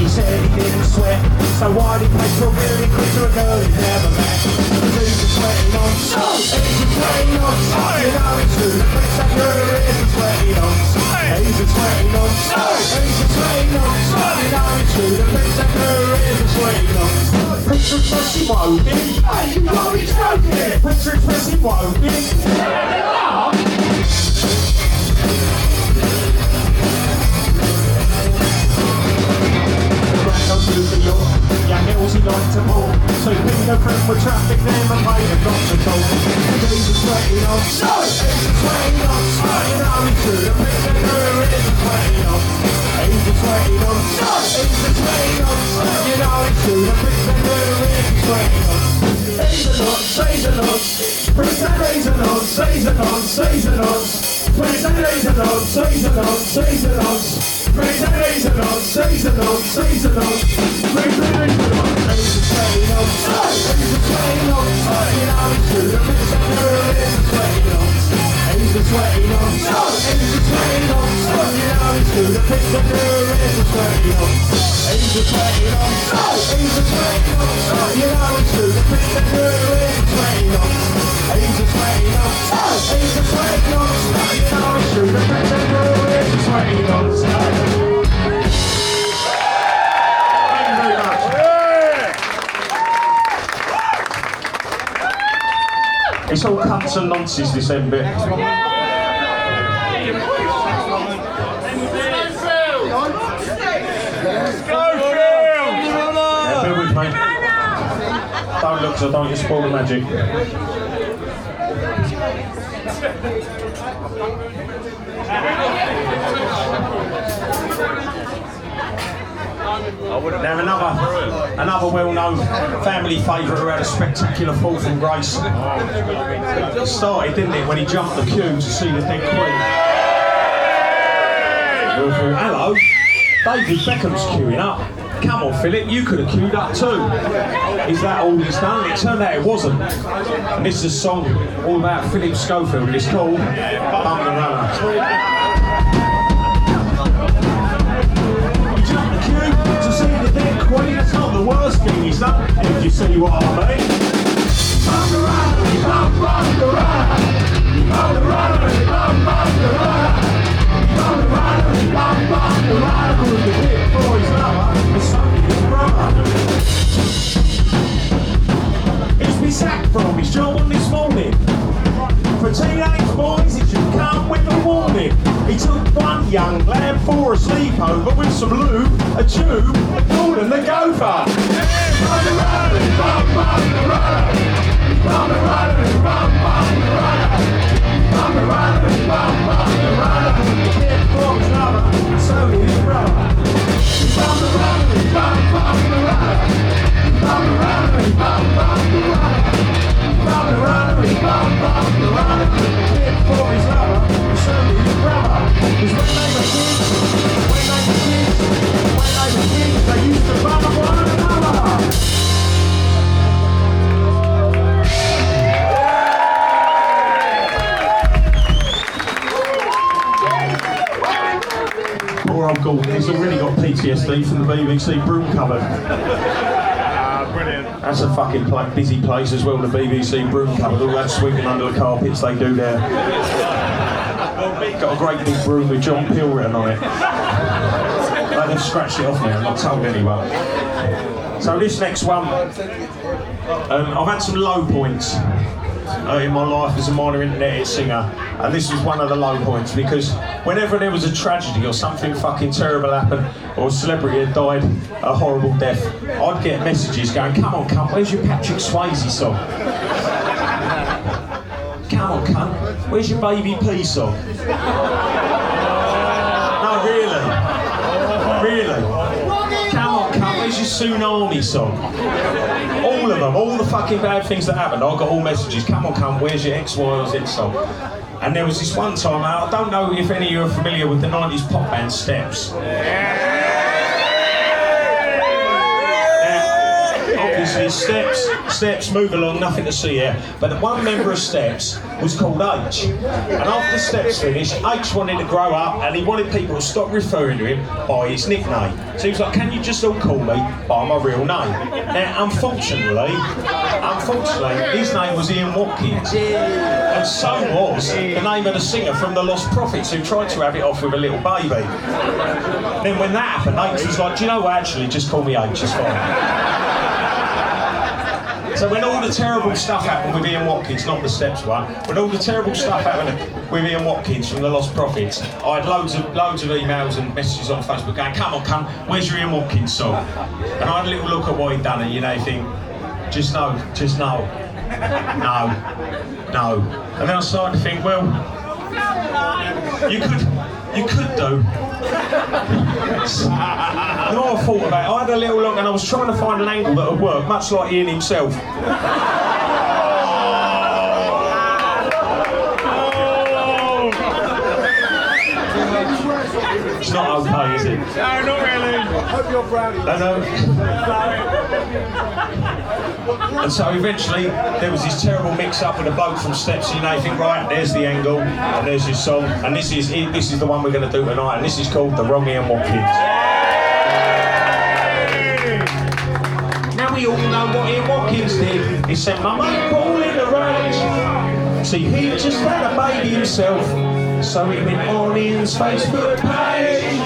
[SPEAKER 9] He said he didn't sweat, so why did he pay for a really quick to a girl he never met? He's a sweaty nonce, he's a sweaty nonce. You know it's true, the Prince Andrew is a sweaty nonce. He's a sweaty nonce, he's a sweaty nonce. You know it's true, the Prince Andrew is a sweaty nonce. Prince Expressing woking, hey, you know he's joking. Prince Expressing woking, young girls he liked to pull, so he'd been a friend with traffic them and made a got to talk. He's a sweaty nonce, he's a sweaty nonce. You know he's true, the Prince Andrew is a sweaty nonce. He's a sweaty nonce, he's a sweaty nonce. You know he's true, the Prince Andrew is a sweaty nonce. He's a nonce, he's a nonce. Prince Andrew's a nonce, he's a nonce, he's a nonce. Prince Andrew's a nonce, he's a nonce, he's a nonce. Prince Andrew's a nonce, he's a nonce, he's a nonce. Prince Andrew's a nonce, he's a sweaty nonce. He's a sweaty nonce, you know it's true. The Prince Andrew is a sweaty nonce. He's a sweaty nonce, he's a sweaty nonce. You know it's true. The Prince Andrew is a sweaty nonce. He's a sweaty nonce, he's a sweaty nonce. You know it's true. The Prince Andrew is a sweaty nonce. He's a sweaty nonce, he's a sweaty nonce. You know it's true. The Prince Andrew is a sweaty nonce. It's all cunts and nonsense this end bit. Yeah, bear with me. Don't look, so don't you spoil the magic. Now another well-known family favourite who had a spectacular fall from grace. It started, didn't it, when he jumped the queue to see the dead Queen. Hello, David Beckham's queuing up. Come on, Philip, you could have queued up too. Is that all he's done? It turned out it wasn't. And this is a song all about Philip Schofield. It's called Bum the Runner. Queen, that's not the worst thing he's done, if you see what I mean. Bum the runner, bum the runner, bum the runner, bum the runner, bum the runner, bum the runner, who's the hit for his lover, and something his brother. He's been sacked from his job on this morning. For teenage boys, it should come with a warning. He took one young lad for a sleepover with some lube, a tube, a Kunt And The Gopher. Bum the runner, bum the runner, bum the runner, bum the runner, bum the runner, bum the runner. The kid for his lover, so did his brother. Bum the runner, bum the runner, bum the runner, bum the runner. Bum the runner, bum the runner, hit for his lover, and certainly his brother. Cause when they were kids, they used to bum one another. Poor old Gordon, he's already got PTSD from the BBC broom cupboard. That's a fucking busy place as well, the BBC broom cupboard, all that sweeping under the carpets they do there. Got a great big broom with John Peel written on it. They've scratched it off now, I've not told anyone. So this next one, I've had some low points in my life as a minor internet singer, and this was one of the low points, because whenever there was a tragedy or something fucking terrible happened, or a celebrity had died a horrible death, I'd get messages going, come on cunt, where's your Patrick Swayze song? Come on cunt, where's your Baby P song? No, really? Really? Come on cunt, where's your Tsunami song? All of them, all the fucking bad things that happened, I got all messages, come on cunt, where's your X, Y or Z song? And there was this one time, I don't know if any of you are familiar with the 90s pop band Steps. Obviously Steps move along, nothing to see here, but one member of Steps was called H, and after Steps finished, H wanted to grow up and he wanted people to stop referring to him by his nickname. So he was like, can you just all call me by my real name? Now unfortunately his name was Ian Watkins, and so was the name of the singer from the Lost Prophets who tried to have it off with a little baby. Then when that happened, H was like, do you know what, actually just call me H, it's fine. So when all the terrible stuff happened with Ian Watkins, not the Steps one, when all the terrible stuff happened with Ian Watkins from the Lost Prophets, I had loads of emails and messages on Facebook going, come on cunt, where's your Ian Watkins song? And I had a little look at what he'd done and you think, just no. And then I started to think, well, you could do. The more I thought about it, I had a little look and I was trying to find an angle that would work, much like Ian himself. It's not okay, is it?
[SPEAKER 4] No, not really. I hope you're proud of
[SPEAKER 9] And so eventually there was this terrible mix-up with a bloke from Steps, you think, right, there's the angle, and there's your song, and this is the one we're going to do tonight, and this is called The Wrong Ian Watkins. Now we all know what Ian Watkins did. He sent my mate Paul in a rage. See, he just had a baby himself, so he went on Ian's Facebook page.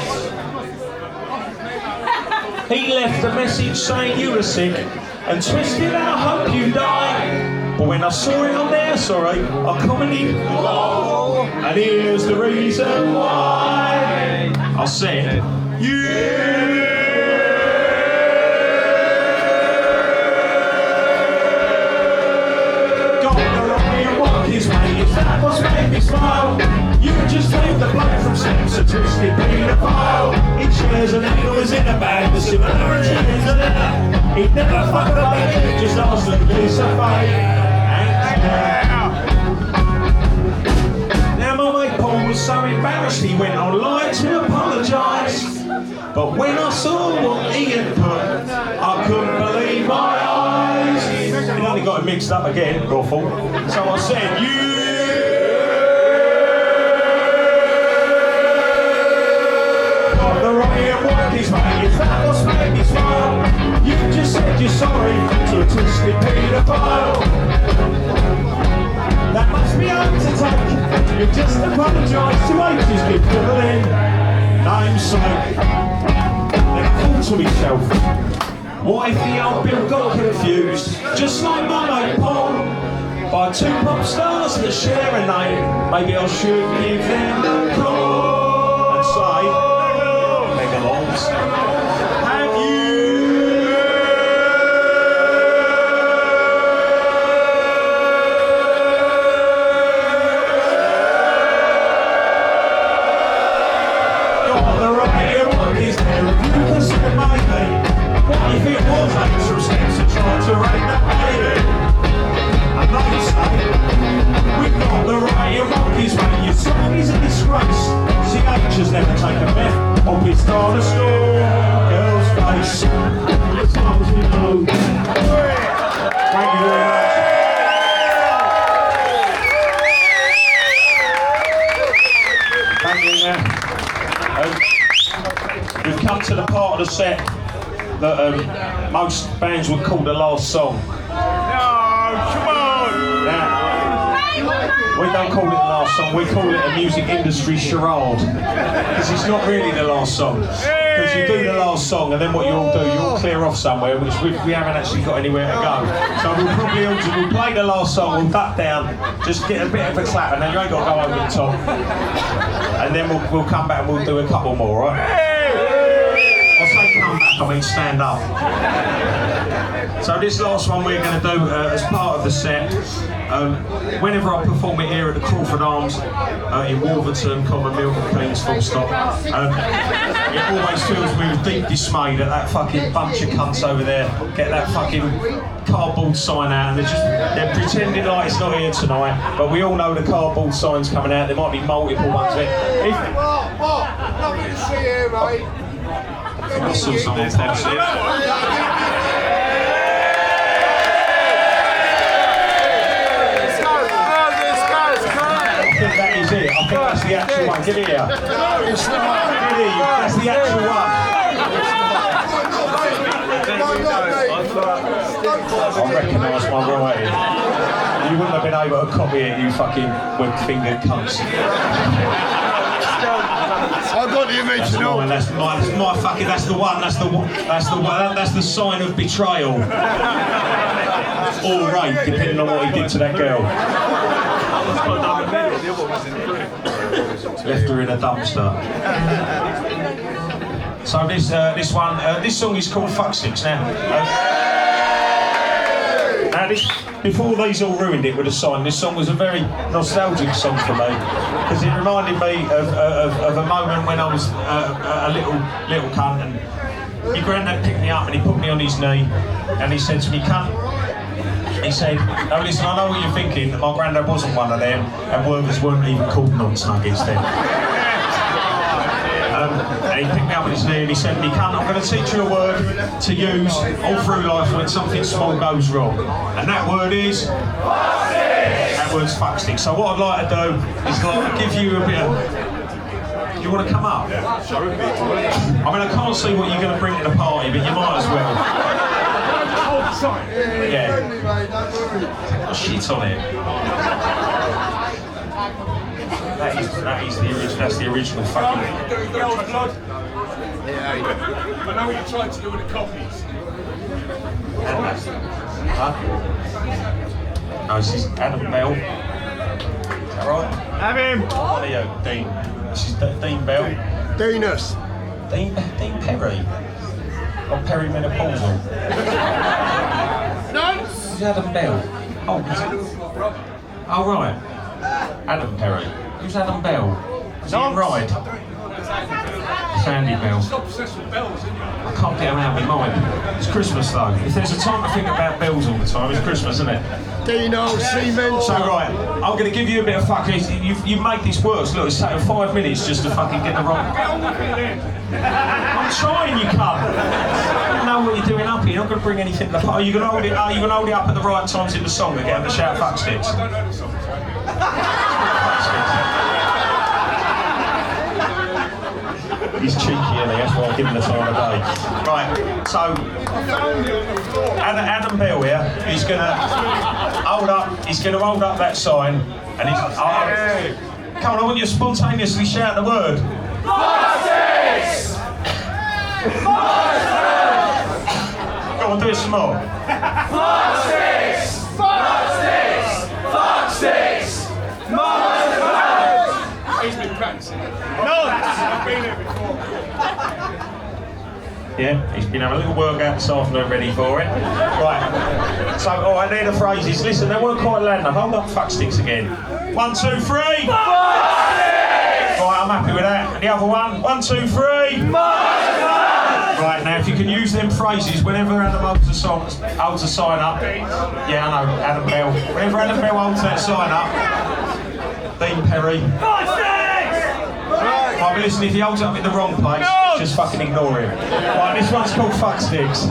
[SPEAKER 9] He left a message saying you were sick and twisted and I hope you die.
[SPEAKER 3] But when I saw it on there, sorry, I commented, oh, and here's the reason why. I said, got the right monkeys, mate, if that was made me smile. You just leave the bloke from sadistic paedophile. He shares an angle is in a bag, the similarity is a letter. He'd never fuck a baby, just ask the piece of fate. Now my mate Paul was so embarrassed he went online to apologise. But when I saw what he had put, I couldn't believe my eyes. He only got it mixed up again, awful. So I said, got the right monkeys, mate, if that was made me smile. You just said you're sorry to a twisted paedophile. That must be hard to take. You just apologise to ages before then. Namesake. Then I thought to myself, what if the old Bill got confused, just like my mate Paul, by two pop stars that share a name? Maybe I should give them a call and say, Megalons, have you? What if it was extra steps to try to rate that baby? I know you say, we got the right monkeys, mate. Your song is a disgrace. CH has never taken a bet on his dollar store girl's face. As far as we know. Thank you very much. Thank you, man. We've come to the part of the set that most bands would call the last song.
[SPEAKER 4] No, come on!
[SPEAKER 3] Now, we don't call it the last song, we call it a music industry charade. Because it's not really the last song. Because you do the last song and then what you all do, you all clear off somewhere, which we haven't actually got anywhere to go. So we'll probably all we'll play the last song, we'll duck down, just get a bit of a clap, and then you ain't got to go over the top. And then we'll come back and we'll do a couple more, right? I say come back, I mean stand up. So this last one we're going to do as part of the set. Whenever I perform it here at the Crauford Arms in Wolverton, Common, Milton Keynes, full stop, it always fills me with deep dismay that that fucking bunch of cunts over there get that fucking cardboard sign out and they're pretending like it's not here tonight, but we all know the cardboard sign's coming out. There might be multiple ones there.
[SPEAKER 5] What? Nothing to see here, mate.
[SPEAKER 3] I saw someone post it. I think that is it. I think that's the actual one. Give it here. Give it here. That's the actual one. I recognise my writing. You wouldn't have been able to copy it, you fucking web-fingered cunts.
[SPEAKER 5] I got the original.
[SPEAKER 3] That's my fucking. That's the one. That's the one. That's the sign of betrayal. Or rape, depending on what he did to that girl. Left her in a dumpster. So this song is called Fuck Sticks. Now before these all ruined it with a sign, this song was a very nostalgic song for me because it reminded me of a moment when I was a little cunt and my granddad picked me up and he put me on his knee and he said to me, "Cunt," he said, "Oh listen, I know what you're thinking, my granddad wasn't one of them and Werthers weren't even called nonce nuggets then." And he picked me up on his knee and he said to me, "Cunt, I'm going to teach you a word to use all through life when something small goes wrong. And that word is fuck stick." That word's fuck stick. So what I'd like to do is like give you a bit of... You want to come up? I mean, I can't see what you're going to bring to the party, but you might as well. Yeah. Oh, shit on it. That's the original fucking...
[SPEAKER 4] I know what you tried to do with the copies.
[SPEAKER 3] No, this is Adam Bell. Is that right?
[SPEAKER 4] Have him.
[SPEAKER 3] What are you, Dean? This is Dean Bell.
[SPEAKER 1] Venus.
[SPEAKER 3] Dean Perry. Or perimenopausal. Who's Adam Bell? Oh, is it? Oh, right. Adam Perry. Who's Adam Bell? Is he in Ride? Sandy Bell. I can't get him out of my mind. It's Christmas though. If there's a time to think about bells all the time, it's Christmas, isn't it?
[SPEAKER 1] Dino Cement.
[SPEAKER 3] So right, I'm going to give you a bit of fucking. You make this work. Look, it's taken 5 minutes just to fucking get the wrong. I'm trying, you cunt. You know what you're doing up here. You're not going to bring anything to the party. Are you going to hold it? Are you going to hold it up at the right times in the song and get them to shout fuck sticks? He's cheeky, isn't he? That's why I'm giving the time of day. Right, so Adam Bell here, he's going to hold up that sign and he's... come on, I want you to spontaneously shout the word. Foxes! Go on, do it some more. Foxes! Foxes! Foxes!
[SPEAKER 4] He's been practicing. No, I've been here before.
[SPEAKER 3] Yeah, he's been having a little workout this afternoon ready for it. Right, so, alright, they're the phrases. Listen, they weren't quite loud enough. Hold up fuck sticks again. 1, 2, 3. Right, I'm happy with that. The other one. 1, 2, 3. Right, now if you can use them phrases whenever Adam holds a sign up. Yeah, I know, Adam Bell. Whenever Adam Bell holds that sign up, Dean Perry. Right, but listen, if he holds it up in the wrong place, just fucking ignore him. Right, this one's called Fuck Sticks.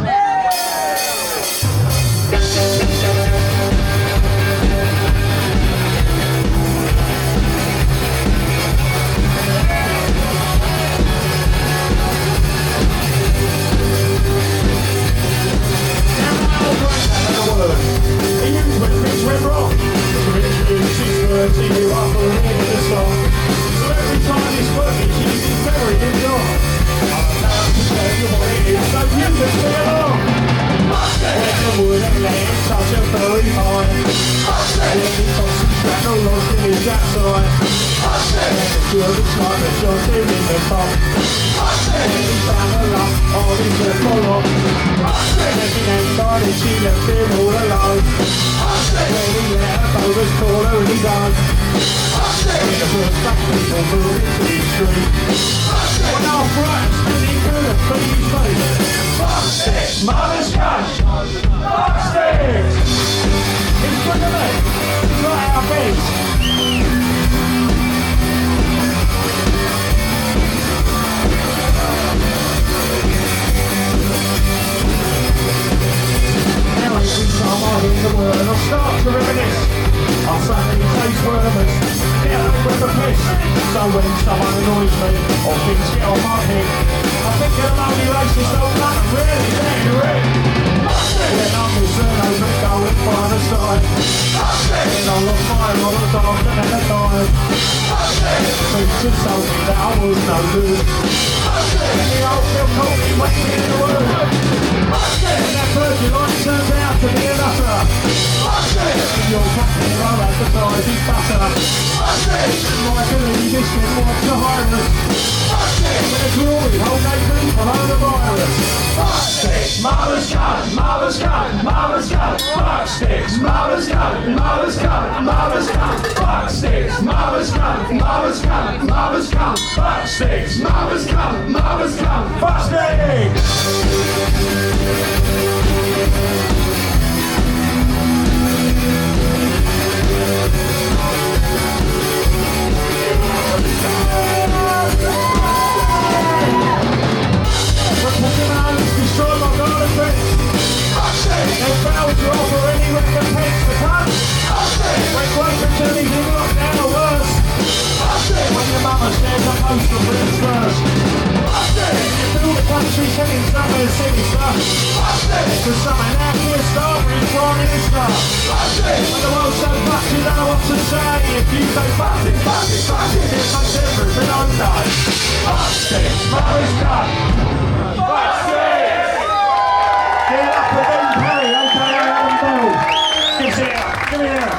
[SPEAKER 9] Give me that.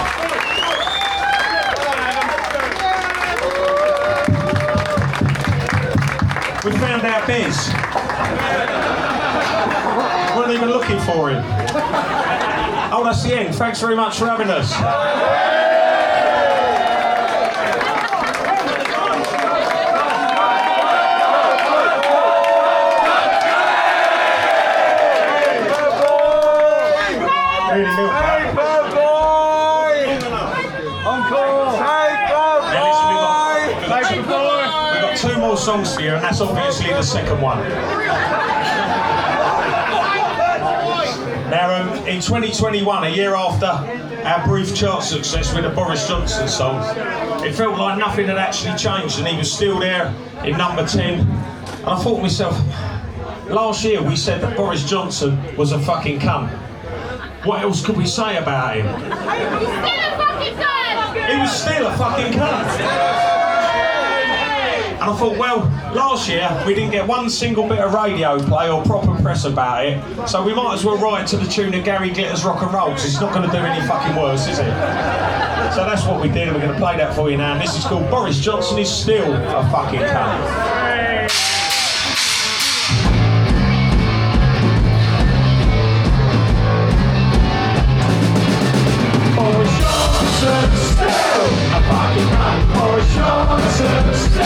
[SPEAKER 3] about Biz? Weren't even looking for him. Oh, that's the end. Thanks very much for having us. Songs for you, and that's obviously the second one. Now, in 2021, a year after our brief chart success with the Boris Johnson song, it felt like nothing had actually changed, and he was still there in number 10. And I thought to myself, last year we said that Boris Johnson was a fucking cunt. What else could we say about him? He was still a fucking cunt. And I thought, well, last year we didn't get one single bit of radio play or proper press about it, so we might as well write to the tune of Gary Glitter's Rock and Roll, because it's not going to do any fucking worse, is it? So that's what we did, and we're going to play that for you now. And this is called Boris Johnson is Still a Fucking Cunt. Boris Johnson still a fucking cunt. Boris Johnson still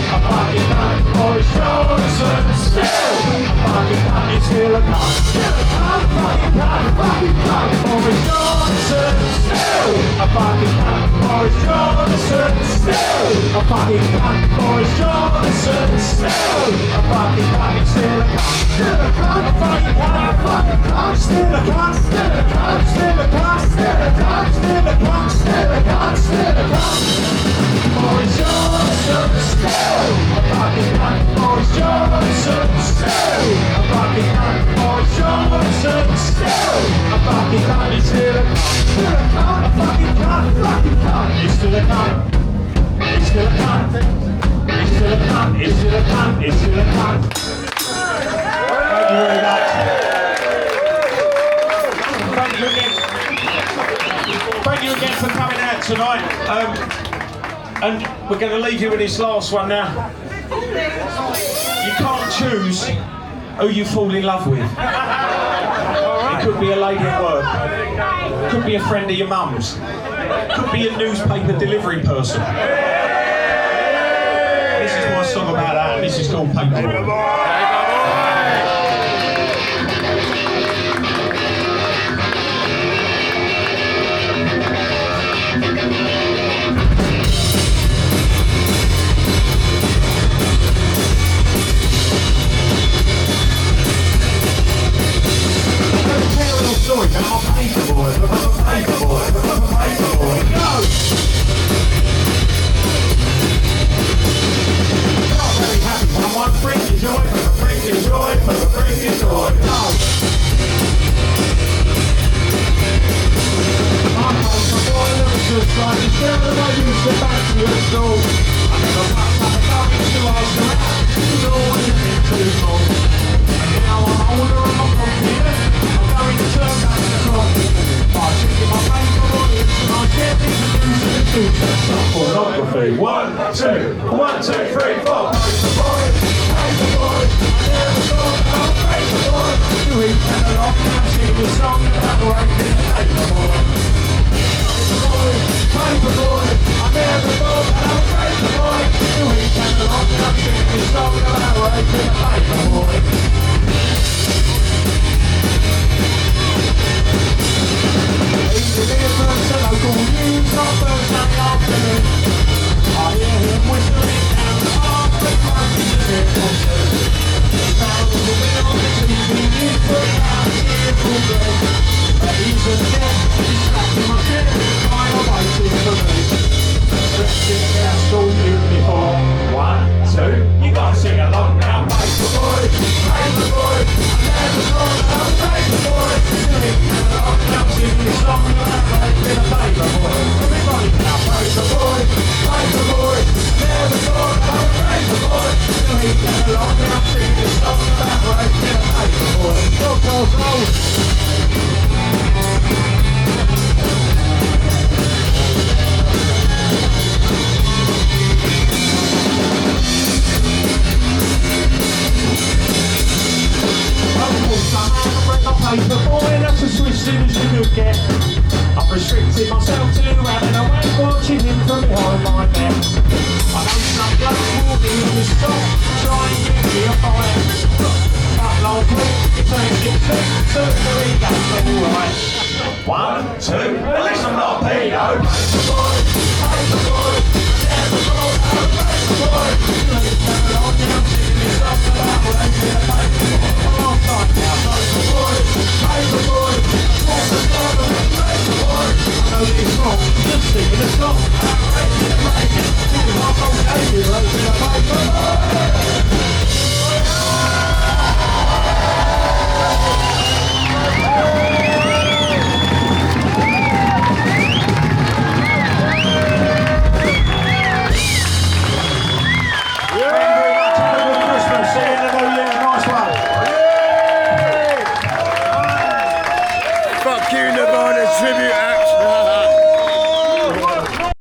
[SPEAKER 3] a fucking cunt. Boris Johnson still a fucking cunt. He's still a cunt. Still a cunt. Fucking cunt. Fucking cunt. Boris Johnson still a fucking cunt. Boris Johnson still a fucking cunt. Boris Johnson still a fucking cunt. He's still a cunt. Still a cunt. Fucking cunt. Fucking cunt. Still a cunt. Still a cunt. Still a cunt. Still a cunt. Still a cunt. Still a cunt. Still a cunt. Boris Johnson still a fucking cunt. Boris Johnson still a fucking cunt. Boris Johnson still a fucking cunt. He's still a cunt. Still a cunt. A fucking cunt. Fucking cunt. He's still a cunt. He's still a cunt. He's still a cunt. He's still a cunt. He's still a cunt. Thank you very much. Thank you again. Thank you again for coming out tonight. And we're going to leave you with this last one now. You can't choose who you fall in love with. It could be a lady at work. It could be a friend of your mum's. It could be a newspaper delivery person. This is my song about that, and this is called Paperboy. I'm a paperboy, I'm a paperboy, I'm a paperboy, go! Not very happy, I'm one freaking joy, for the freaking joy, for the freaking joy, go! I come from boiler, it's just like the shell that I used to back to your school. I never passed up a fucking to ask around, it's always been too long. And now I'm older and I'm confident. Going to turn back the clock. By checking my paperboy, and I get introduced to the future. Some pornography. 1, 2, 1, 2, 3, 4. Paperboy, paperboy. I never thought about paperboy. You eat Camelot, and I sing a song about raping paperboy. Paperboy, paperboy. I never thought about paperboy. You eat Camelot, and I sing a song about raping paperboy. Deliverance and local news on Thursday afternoon. I hear him whistling down the path that crashes his headphones. The sound of the wind on the TV is put out a cheerful break. But he's a dead, distracting my shit, flying away 1, 2, at least I'm not a pedo.
[SPEAKER 9] Just singing a song.